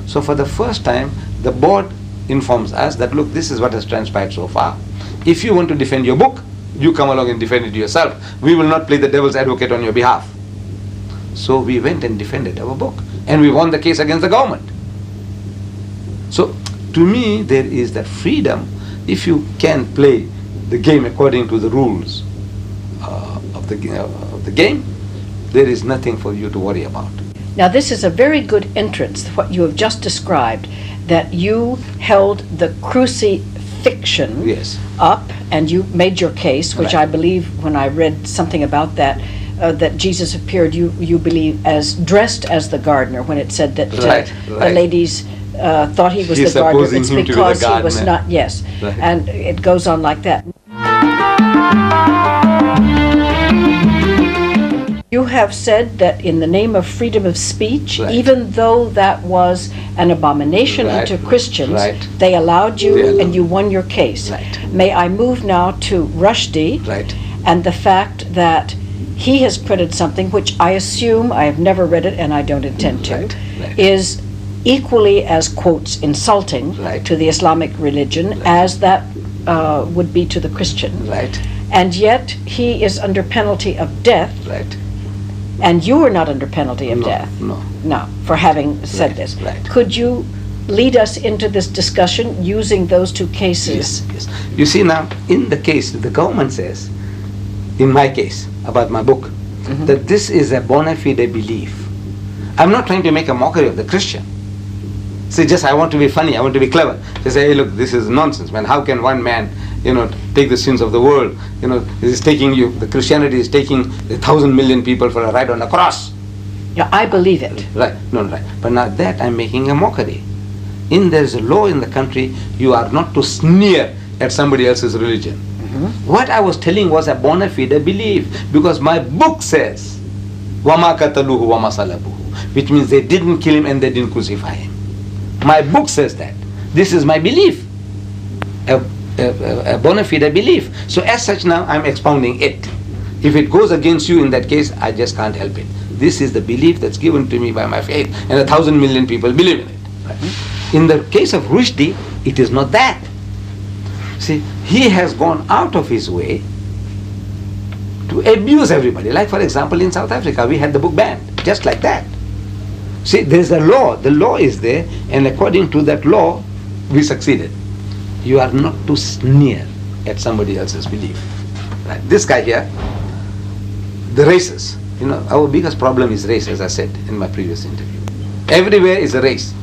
So for the first time, the board informs us that, look, this is what has transpired so far. If you want to defend your book, you come along and defend it yourself. We will not play the devil's advocate on your behalf. So we went and defended our book, and we won the case against the government. So to me, there is that freedom. If you can play the game according to the rules of the game, there is nothing for you to worry about. Now, this is a very good entrance, what you have just described, that you held the crucifixion up and you made your case, which I believe when I read something about that, that Jesus appeared, you believe, as dressed as the gardener, when it said that the ladies thought he was the gardener. It's because he was not, and it goes on like that. You have said that in the name of freedom of speech, even though that was an abomination unto Christians, they allowed you and you won your case. May I move now to Rushdie and the fact that he has printed something which I assume, I have never read it and I don't intend to, is equally as, quotes, insulting to the Islamic religion as that would be to the Christian. And yet he is under penalty of death. And you are not under penalty of death. No, for having said this. Could you lead us into this discussion using those two cases? Yes. You see now, in the case, the government says, in my case, about my book, that this is a bona fide belief. I'm not trying to make a mockery of the Christian. See, just I want to be funny, I want to be clever. They say, hey, look, this is nonsense, man. How can one man, take the sins of the world? The Christianity is taking 1,000 million people for a ride on a cross. Yeah, I believe it. Right, no, right. But now that I'm making a mockery. There's a law in the country, you are not to sneer at somebody else's religion. What I was telling was a bona fide belief, because my book says, وَمَا قَتَلُوهُ وَمَا صَلَبُوهُ, which means they didn't kill him and they didn't crucify him. My book says that. This is my belief, a bona fide belief. So as such now I'm expounding it. If it goes against you in that case, I just can't help it. This is the belief that's given to me by my faith, and 1,000 million people believe in it. Right? In the case of Rushdie, it is not that. See, he has gone out of his way to abuse everybody. Like, for example, in South Africa, we had the book banned, just like that. See, there's a law. The law is there, and according to that law, we succeeded. You are not to sneer at somebody else's belief. Right? This guy here, the races. Our biggest problem is race, as I said in my previous interview. Everywhere is a race.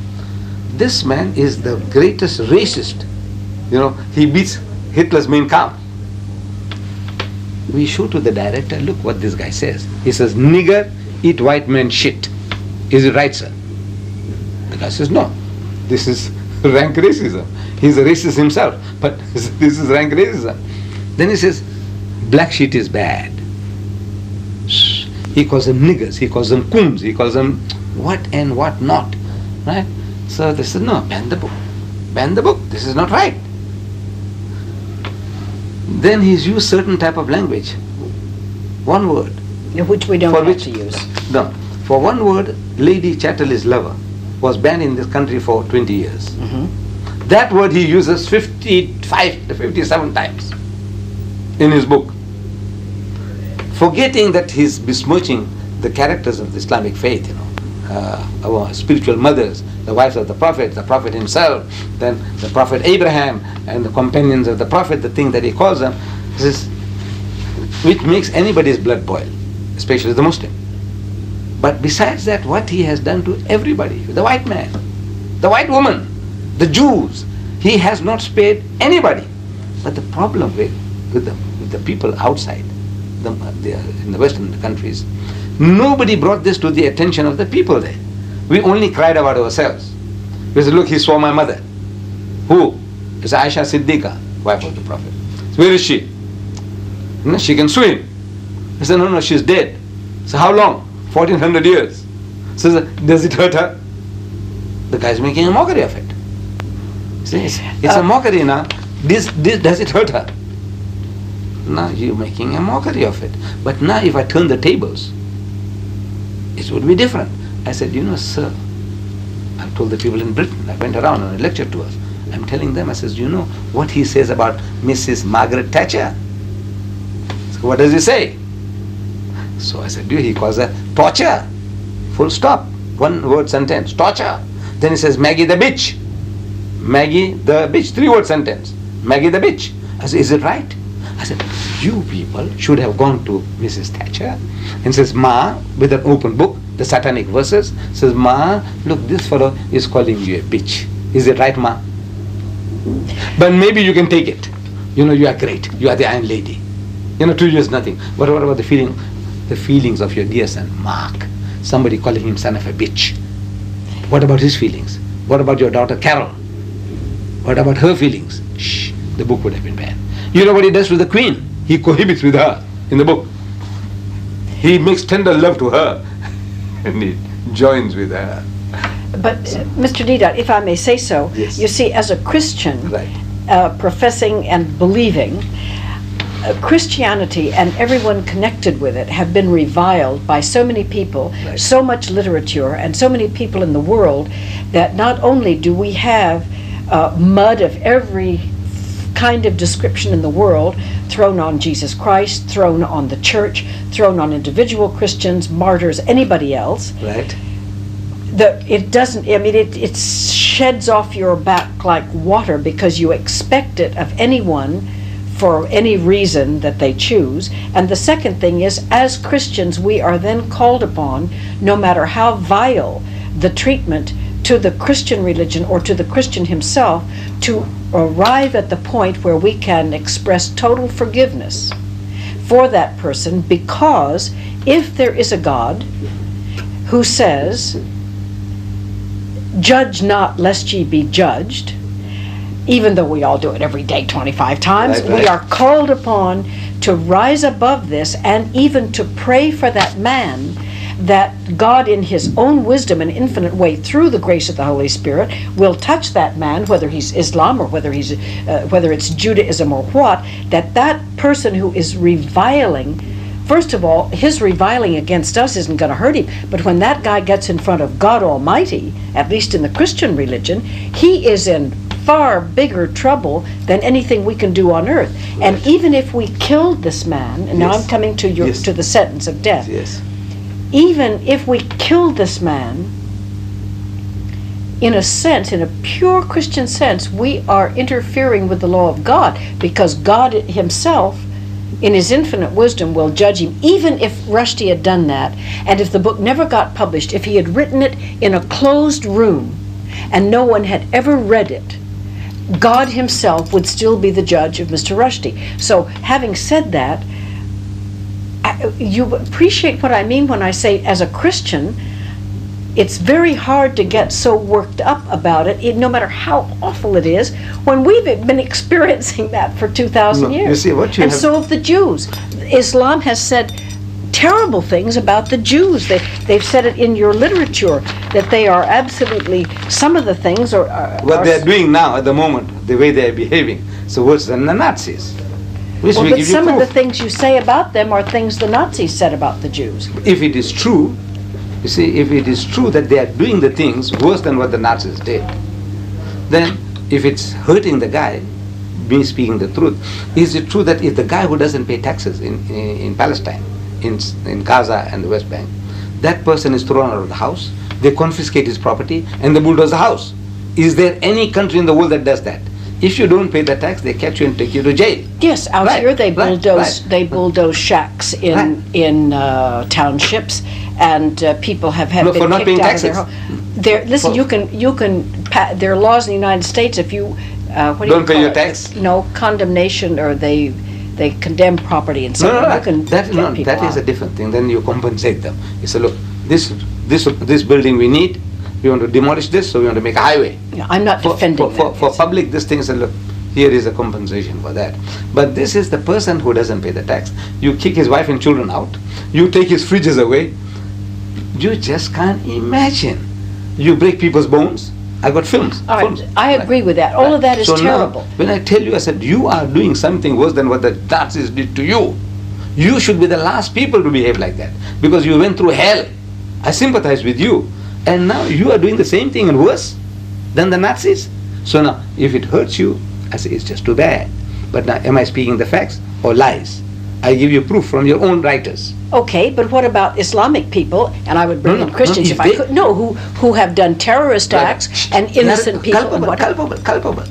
This man is the greatest racist. He beats Hitler's Mein Kampf. We show to the director, look what this guy says. He says, nigger, eat white man shit. Is it right, sir? The guy says, no. This is rank racism. He's a racist himself, but this is rank racism. Then he says, black shit is bad. He calls them niggers, he calls them coons, he calls them what and what not. Right? So they said, no, ban the book. Ban the book. This is not right. Then he's used certain type of language. One word. Which we don't have to use. No. For one word, Lady Chatterley's lover was banned in this country for 20 years. That word he uses 55 to 57 times in his book, forgetting that he's besmirching the characters of the Islamic faith, our spiritual mothers, the wives of the Prophet himself, then the Prophet Abraham and the companions of the Prophet, the thing that he calls them, which makes anybody's blood boil, especially the Muslim. But besides that, what he has done to everybody, the white man, the white woman, the Jews, he has not spared anybody. But the problem with the people outside, in the Western countries, nobody brought this to the attention of the people there. We only cried about ourselves. We said, look, he saw my mother. Who? It's Aisha Siddiqa, wife of the Prophet. Where is she? She can swim. He said, no, she's dead. So how long? 1400 years. So does it hurt her? The guy's making a mockery of it. See, it's a mockery now. This does it hurt her? Now you're making a mockery of it. But now if I turn the tables, it would be different. I said, sir, I've told the people in Britain, I went around on a lecture tour. I'm telling them, I says, what he says about Mrs. Margaret Thatcher? So what does he say? So I said, he calls her torture. Full stop. One word sentence. Torture. Then he says, Maggie the bitch. Maggie the bitch. 3 word sentence. Maggie the bitch. I said, is it right? I said, you people should have gone to Mrs. Thatcher and says, Ma, with an open book, the satanic verses, says, Ma, look, this fellow is calling you a bitch. Is it right, Ma? But maybe you can take it. You are great. You are the Iron Lady. 2 years nothing. But what about the feelings of your dear son, Mark? Somebody calling him son of a bitch. What about his feelings? What about your daughter, Carol? What about her feelings? Shh, the book would have been banned. You know what he does to the Queen? He cohabits with her in the book. He makes tender love to her and he joins with her. But Mr. Deedat, if I may say so, yes. You see, as a Christian, right. Professing and believing, Christianity and everyone connected with it have been reviled by so many people, right. So much literature, and so many people in the world, that not only do we have mud of every kind of description in the world thrown on Jesus Christ, thrown on the church, thrown on individual Christians, martyrs, anybody else. Right. It doesn't, it sheds off your back like water, because you expect it of anyone for any reason that they choose. And the second thing is, as Christians, we are then called upon, no matter how vile the treatment, to the Christian religion or to the Christian himself to arrive at the point where we can express total forgiveness for that person, because if there is a God who says, "Judge not lest ye be judged," even though we all do it every day 25 times, right. we are called upon to rise above this and even to pray for that man, that God in his own wisdom and infinite way through the grace of the Holy Spirit will touch that man, whether he's Islam or whether it's Judaism or what, that person who is reviling, first of all, his reviling against us isn't going to hurt him, but when that guy gets in front of God Almighty, at least in the Christian religion, he is in far bigger trouble than anything we can do on earth. Right. And even if we killed this man, and now I'm coming to to the sentence of death. Yes. Even if we killed this man, in a sense, in a pure Christian sense, we are interfering with the law of God, because God himself, in his infinite wisdom, will judge him. Even if Rushdie had done that, and if the book never got published, if he had written it in a closed room and no one had ever read it, God himself would still be the judge of Mr. Rushdie. So having said that, you appreciate what I mean when I say, as a Christian, it's very hard to get so worked up about it, no matter how awful it is, when we've been experiencing that for 2,000 years. You see, and so have the Jews. Islam has said terrible things about the Jews. They've said it in your literature, that they are absolutely, some of the things are what they're doing now at the moment, the way they're behaving, so worse than the Nazis. Well, but some of the things you say about them are things the Nazis said about the Jews. If it is true, you see, if it is true that they are doing the things worse than what the Nazis did, then if it's hurting the guy, me speaking the truth, is it true that if the guy who doesn't pay taxes in Palestine, in Gaza and the West Bank, that person is thrown out of the house, they confiscate his property, and they bulldoze the house? Is there any country in the world that does that? If you don't pay the tax, they catch you and take you to jail. Yes, out here they bulldoze shacks in townships, and people have been for not kicked paying out taxes. of their home. Listen, there are laws in the United States, if you don't pay your tax. No, condemnation, or they condemn property and so on. That is a different thing. Then you compensate them. You say, look, this building we need. We want to demolish this, so we want to make a highway. Yeah, I'm not defending that. For public, this thing is, look, here is a compensation for that. But this is the person who doesn't pay the tax. You kick his wife and children out. You take his fridges away. You just can't imagine. You break people's bones. I got films. All right, I agree with that. All of that is terrible. Now, when I tell you, I said, you are doing something worse than what the Nazis did to you. You should be the last people to behave like that, because you went through hell. I sympathize with you. And now you are doing the same thing and worse than the Nazis. So now, if it hurts you, I say it's just too bad. But now, am I speaking the facts or lies? I give you proof from your own writers. Okay, but what about Islamic people? And I would bring in Christians if I could. No, who have done terrorist acts and innocent people. Culpable.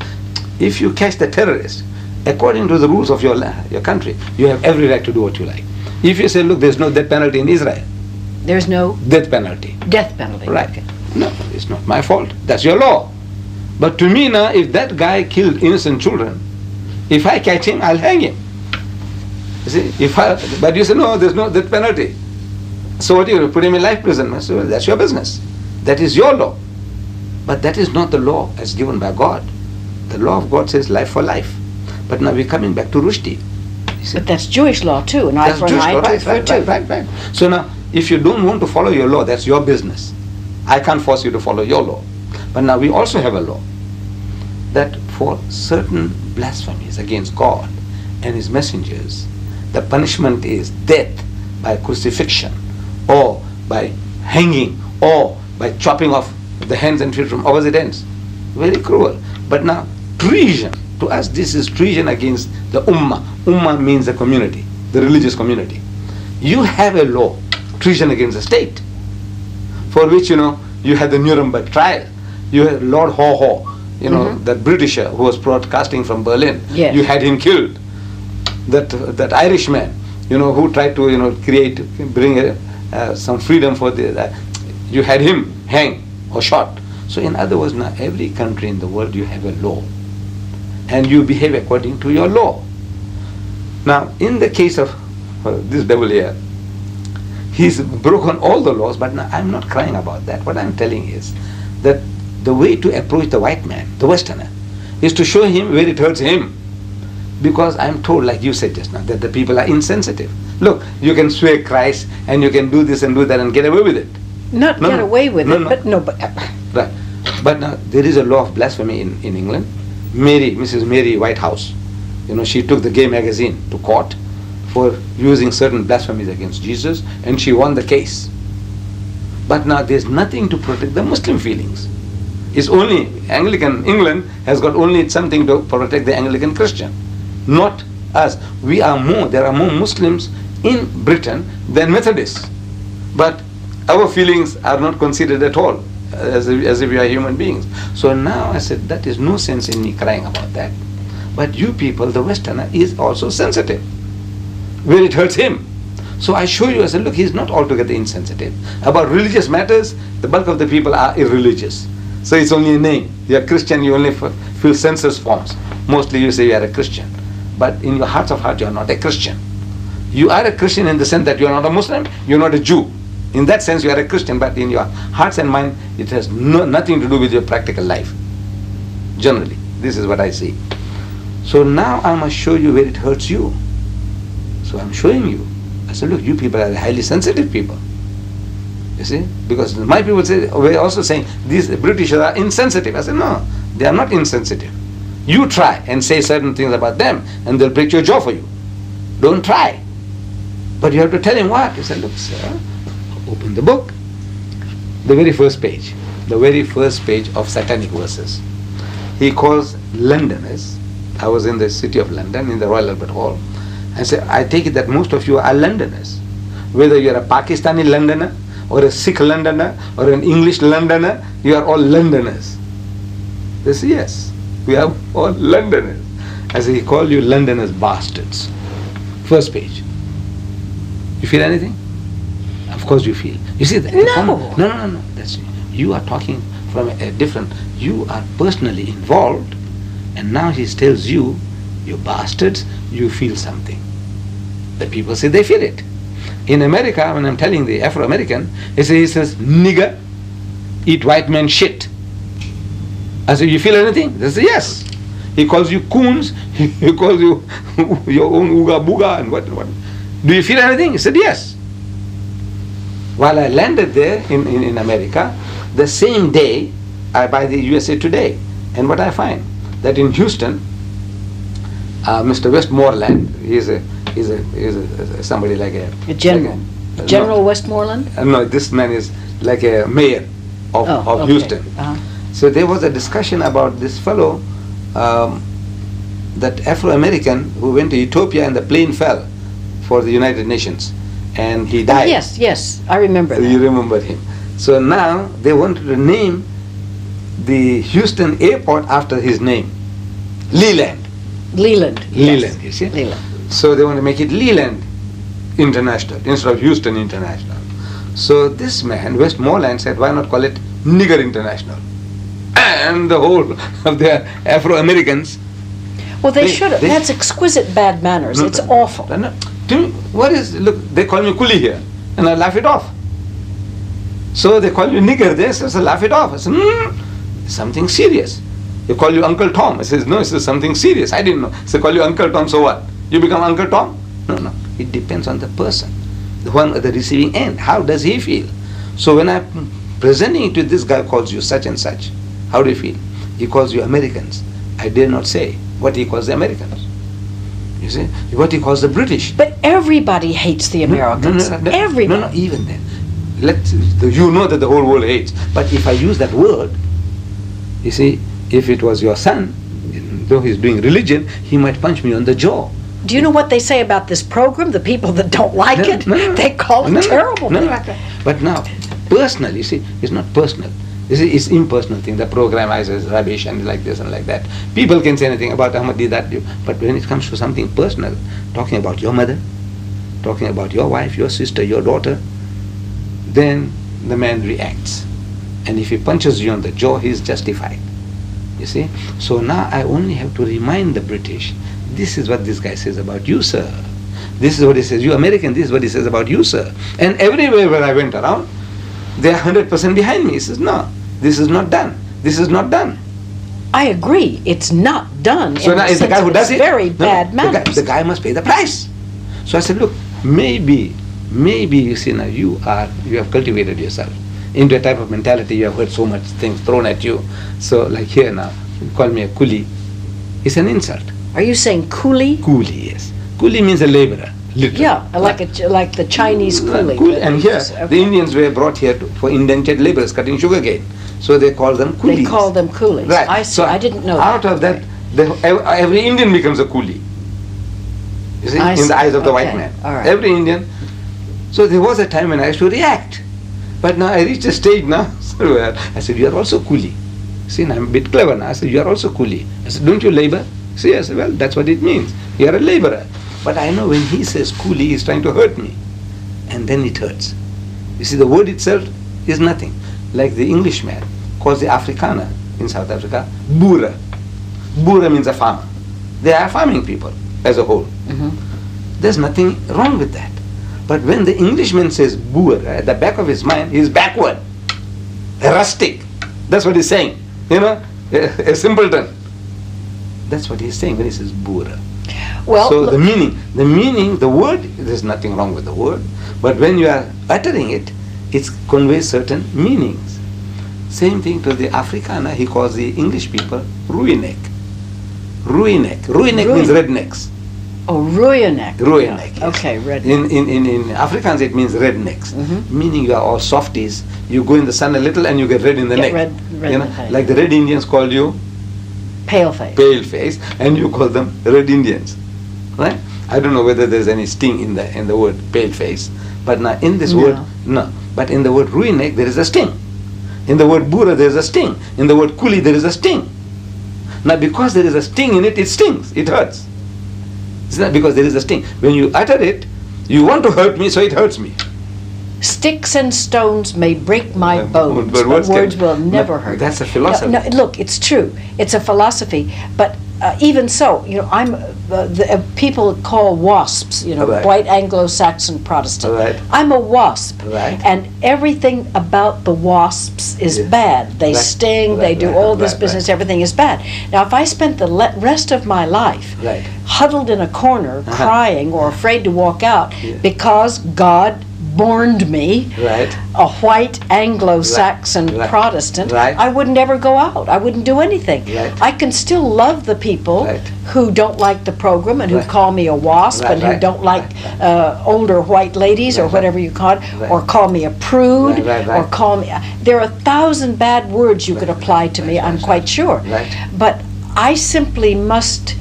If you catch the terrorist, according to the rules of your country, you have every right to do what you like. If you say, look, there's no death penalty in Israel. There's no death penalty. Death penalty. Right. Okay. No, it's not my fault. That's your law. But to me now, if that guy killed innocent children, if I catch him, I'll hang him. You see, but you say, no, there's no death penalty. So what, you put him in life prison? So that's your business. That is your law. But that is not the law as given by God. The law of God says life for life. But now we're coming back to Rushdie. But that's Jewish law too, an eye for an eye, tooth for a tooth. Right. So now, if you don't want to follow your law, that's your business. I can't force you to follow your law. But now we also have a law that for certain blasphemies against God and His messengers, the punishment is death by crucifixion, or by hanging, or by chopping off the hands and feet from opposite ends. Very cruel. But now, treason, to us this is treason against the Ummah. Ummah means the community, the religious community. You have a law, treason against the state, for which, you had the Nuremberg trial. You had Lord Haw, that Britisher who was broadcasting from Berlin. Yes. You had him killed. That Irishman, who tried to bring some freedom for you had him hanged or shot. So in other words, now every country in the world you have a law, and you behave according to your law. Now in the case of this devil here, he's broken all the laws, but now I'm not crying about that. What I'm telling is that the way to approach the white man, the Westerner, is to show him where it hurts him. Because I'm told, like you said just now, that the people are insensitive. Look, you can swear Christ and you can do this and do that and get away with it. Not No, get no. away with No, it, no. but no, but Right. But now there is a law of blasphemy in England. Mrs. Mary Whitehouse, she took the Gay magazine to court for using certain blasphemies against Jesus, and she won the case. But now there's nothing to protect the Muslim feelings. It's only Anglican England has got only something to protect the Anglican Christian, not us. There are more Muslims in Britain than Methodists, but our feelings are not considered at all, as if we are human beings. So now I said, that is no sense in me crying about that. But you people, the Westerner, is also sensitive, where it hurts him. So I show you, I said, look, he's not altogether insensitive. About religious matters, the bulk of the people are irreligious. So it's only a name. You are Christian, you only fill census forms. Mostly you say you are a Christian. But in your hearts of heart, you are not a Christian. You are a Christian in the sense that you are not a Muslim, you are not a Jew. In that sense, you are a Christian, but in your hearts and mind, it has nothing to do with your practical life. Generally, this is what I see. So now I must show you where it hurts you. So I'm showing you. I said, look, you people are highly sensitive people. You see? Because my people say, we're also saying, these British are insensitive. I said, no, they are not insensitive. You try and say certain things about them, and they'll break your jaw for you. Don't try. But you have to tell him what? He said, look, sir, open the book. The very first page of Satanic Verses. He calls Londoners. I was in the city of London, in the Royal Albert Hall. I said, I take it that most of you are Londoners. Whether you're a Pakistani Londoner, or a Sikh Londoner, or an English Londoner, you are all Londoners. They say, yes, we are all Londoners. I said, he called you Londoners bastards. First page. You feel anything? Of course you feel. You see that? No. No. That's you are talking from a different. You are personally involved, and now he tells you, you bastards, you feel something. The people say they feel it. In America, when I'm telling the Afro-American, he says, nigger, eat white man shit. I say, you feel anything? They say, yes. He calls you coons, he calls you your own ooga booga and what. Do you feel anything? He said, yes. While I landed there in America, the same day I buy the USA Today. And what I find, that in Houston, Mr. Westmoreland, he's somebody like a general. General Westmoreland? No, this man is like a mayor of okay. Houston. Uh-huh. So there was a discussion about this fellow, that Afro-American who went to Ethiopia and the plane fell for the United Nations and he died. Yes, I remember that. You remember him. So now they wanted to name the Houston airport after his name, Leland. Leland. Yes. You see? Leland. So they want to make it Leland International instead of Houston International. So this man, Westmoreland, said, why not call it Nigger International? And the whole of the Afro-Americans. Well, they should have. That's exquisite bad manners. It's awful. Look, they call me Kuli here, and I laugh it off. So they call you nigger there, so I laugh it off. I said, something serious. They call you Uncle Tom. I says, no, it's something serious. I didn't know. So they call you Uncle Tom, so what? You become Uncle Tom? No. It depends on the person, the one at the receiving end. How does he feel? So when I'm presenting it to this guy calls you such and such, how do you feel? He calls you Americans. I dare not say what he calls the Americans. You see? What he calls the British. But everybody hates the Americans. Everybody. No, even then. You know that the whole world hates. But if I use that word, you see, if it was your son, though he's doing religion, he might punch me on the jaw. Do you know what they say about this program? The people that don't like it, they call it terrible. But now, personally, you see, it's not personal. You see, it's impersonal thing. The program is rubbish and like this and like that. People can say anything about Ahmed Deedat, but when it comes to something personal, talking about your mother, talking about your wife, your sister, your daughter, then the man reacts. And if he punches you on the jaw, he is justified. You see? So now I only have to remind the British, this is what this guy says about you, sir. This is what he says, you American, this is what he says about you, sir. And everywhere where I went around, they are 100% behind me. He says, no, this is not done. This is not done. I agree. It's not done. So now is the guy who does it? Very bad manners. The guy must pay the price. So I said, look, maybe you see now you have cultivated yourself into a type of mentality. You have heard so much things thrown at you. So like here now, you call me a coolie. It's an insult. Are you saying coolie? Coolie, yes. Coolie means a laborer. Literally. Yeah, like the Chinese coolie. And here, Okay. the Indians were brought here for indentured laborers cutting sugarcane. So they call them coolies. They call them coolies. Right. I see. So I didn't know out that. of that, every Indian becomes a coolie. You see, in the eyes of the white Okay. man. All right. Every Indian. So there was a time when I used to react. But now I reached a stage now, so I said, you are also coolie. See, now I'm a bit clever now. I said, you are also coolie. I said, don't you labor? See, I said, well, that's what it means. You are a laborer. But I know when he says coolie, he's trying to hurt me. And then it hurts. You see, the word itself is nothing. Like the Englishman calls the Afrikaner in South Africa, boere. Boere means a farmer. They are farming people as a whole. Mhm. There's nothing wrong with that. But when the Englishman says boer, at the back of his mind, he's backward, a rustic. That's what he's saying. You know, a simpleton. That's what he's saying when he says boer. Well, So look- the meaning, the word, there's nothing wrong with the word. But when you are uttering it, it conveys certain meanings. Same thing to the Afrikaner, he calls the English people Ruinek. Ruinek. Ruinek means rednecks. oh, Ruinek. Ruinek. Yeah. Yes. Okay, redneck. In Afrikaans it means rednecks, Mhm. meaning you are all softies. You go in the sun a little and you get red in the Get neck. red you in know, the head. like the Red Indians call you Pale face. pale face, and you call them Red Indians, right? I don't know whether there's any sting in the word pale face, but now in this No. word, no. But in the word Ruinek there is a sting. In the word Boera there is a sting. In the word Coolie there is a sting. Now because there is a sting in it, it stings, it hurts. It's not because there is a sting. When you utter it, you want to hurt me, so it hurts me. Sticks and stones may break my bones, but words can- will never No, hurt. that's a philosophy. No, look, it's true. It's a philosophy, but even so, I'm people call wasps, Right. white Anglo-Saxon Protestant. Right. I'm a wasp, Right. and everything about the wasps is Yes. bad. They Right. sting. Right, They do right, all this right, business. right. Everything is bad. Now, if I spent the rest of my life Right. huddled in a corner, crying or afraid to walk out Yeah. because God borned me Right. a white Anglo-Saxon Right. Protestant, Right. I would never go out. I wouldn't do anything. Right. I can still love the people Right. who don't like the program and who Right. call me a wasp Right, and who right, don't like right, older white ladies or Right, whatever you call it, Right. or call me a prude, Right, right, or right. call me. There are 1,000 bad words you could apply to me, I'm quite sure. Right. But I simply must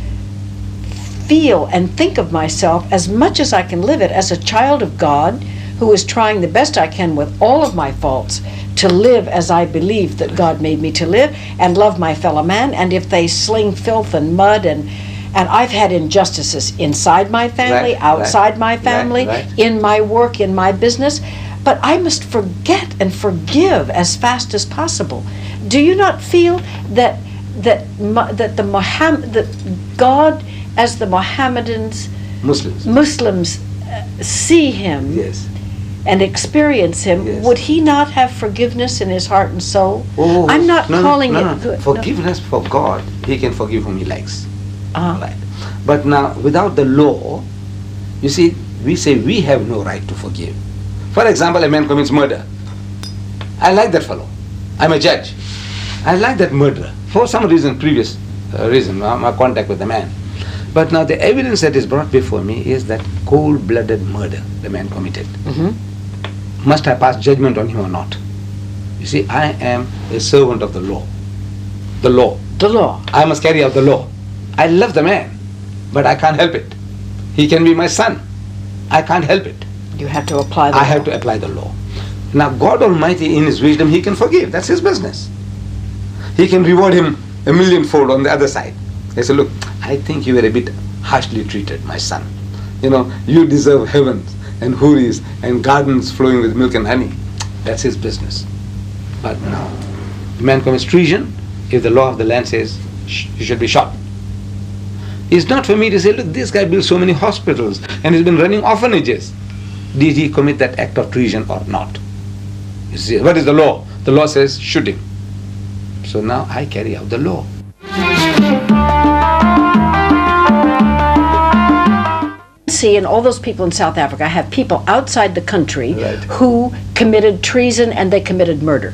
feel and think of myself as much as I can live it as a child of God who is trying the best I can with all of my faults to live as I believe that God made me to live and love my fellow man. And if they sling filth and mud and I've had injustices inside my family, Right, outside right, my family, right. in my work, in my business, but I must forget and forgive as fast as possible. Do you not feel that God, as the Mohammedans, Muslims see him Yes. and experience him, Yes. would he not have forgiveness in his heart and soul? Oh, I'm not calling it no. good. Forgiveness for God, he can forgive whom he likes. Ah. Right. But now, without the law, you see, we say we have no right to forgive. For example, a man commits murder. I like that fellow. I'm a judge. I like that murderer. For some reason, previous reason, my contact with the man. But now the evidence that is brought before me is that cold-blooded murder the man committed. Mhm. Must I pass judgment on him or not? You see, I am a servant of the law. The law. The law. I must carry out the law. I love the man, but I can't help it. He can be my son. I can't help it. You have to apply the I law. have to apply the law. Now, God Almighty, in His wisdom, He can forgive. That's His business. He can reward him a millionfold on the other side. He said, look, I think you were a bit harshly treated, my son. You deserve heavens and houris and gardens flowing with milk and honey. That's His business. But no. The man commits treason if the law of the land says he should be shot. It's not for me to say, look, this guy built so many hospitals and he's been running orphanages. Did he commit that act of treason or not? You see, what is the law? The law says shoot him. So now I carry out the law. See, and all those people in South Africa have people outside the country Right. who committed treason and they committed murder.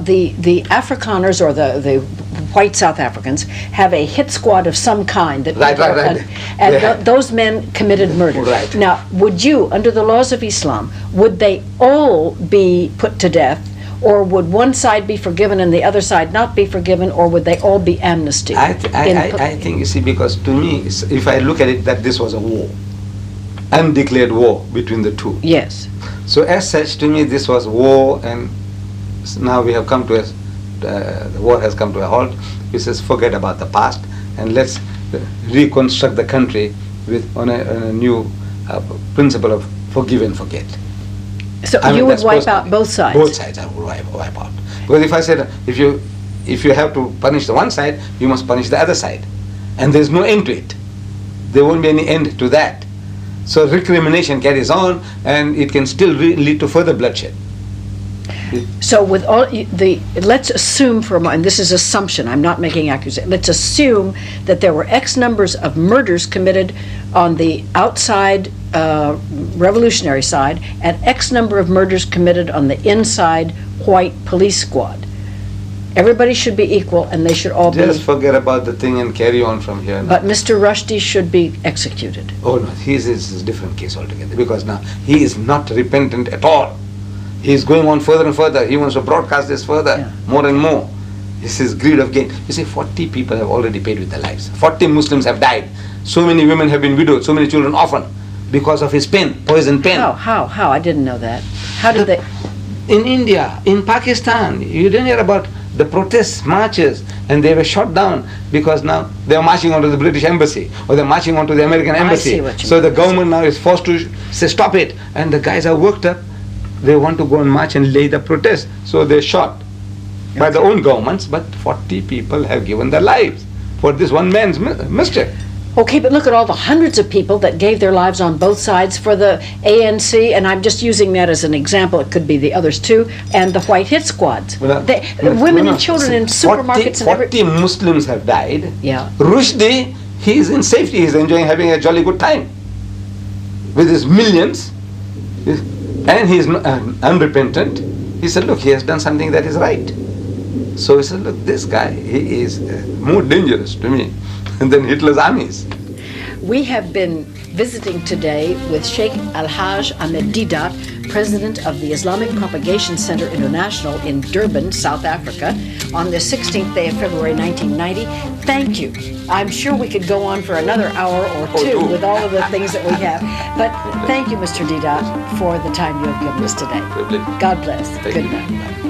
The Afrikaners, or the white South Africans, have a hit squad of some kind that Right. and Yeah. those men committed murder. Right. Now, would you, under the laws of Islam, would they all be put to death, or would one side be forgiven and the other side not be forgiven, or would they all be amnesty? I think, you see, because to me, if I look at it, that this was a war. Undeclared war between the two. Yes. So as such, to me, this was war, and now we have come to the war has come to a halt. We says forget about the past and let's reconstruct the country on a new principle of forgive and forget. So I mean, you would that's wipe out both sides? Both sides I would wipe out. Because if I said, if you have to punish the one side, you must punish the other side. And there's no end to it. There won't be any end to that. So recrimination carries on, and it can still lead to further bloodshed. So with all let's assume for a moment, and this is assumption, I'm not making accusation, let's assume that there were X numbers of murders committed on the outside revolutionary side and X number of murders committed on the inside white police squad. Everybody should be equal and they should all Just be... forget about the thing and carry on from here now. But Mr. Rushdie should be executed. Oh no, his is a different case altogether, because now he is not repentant at all. He is going on further and further. He wants to broadcast this further, Yeah. more and more. This is greed of gain. You see, 40 people have already paid with their lives. 40 Muslims have died. So many women have been widowed, so many children orphaned because of his pen, poison pen. How? I didn't know that. How did they... In India, in Pakistan, you didn't hear about the protests, marches, and they were shot down because now they are marching onto the British embassy or they're marching onto the American embassy. see what you So mean. the government now is forced to say stop it, and the guys are worked up. They want to go and march and lay the protest, so they're shot by their own governments. But 40 people have given their lives for this one man's mischief. Okay, but look at all the hundreds of people that gave their lives on both sides for the ANC, and I'm just using that as an example, it could be the others too, and the white hit squads. Women and children in supermarkets and 40 Muslims have died. Yeah. Rushdie, he is in safety, he's enjoying having a jolly good time with his millions, and he is unrepentant. He said, look, he has done something that is right. So he said, look, this guy, he is more dangerous to me than Hitler's armies. We have been visiting today with Sheikh Al-Haj Ahmed Deedat, president of the Islamic Propagation Center International in Durban, South Africa, on the 16th day of February 1990. Thank you. I'm sure we could go on for another hour or two with all of the things that we have. But thank you, Mr. Deedat, for the time you have given us today. God bless. Good night.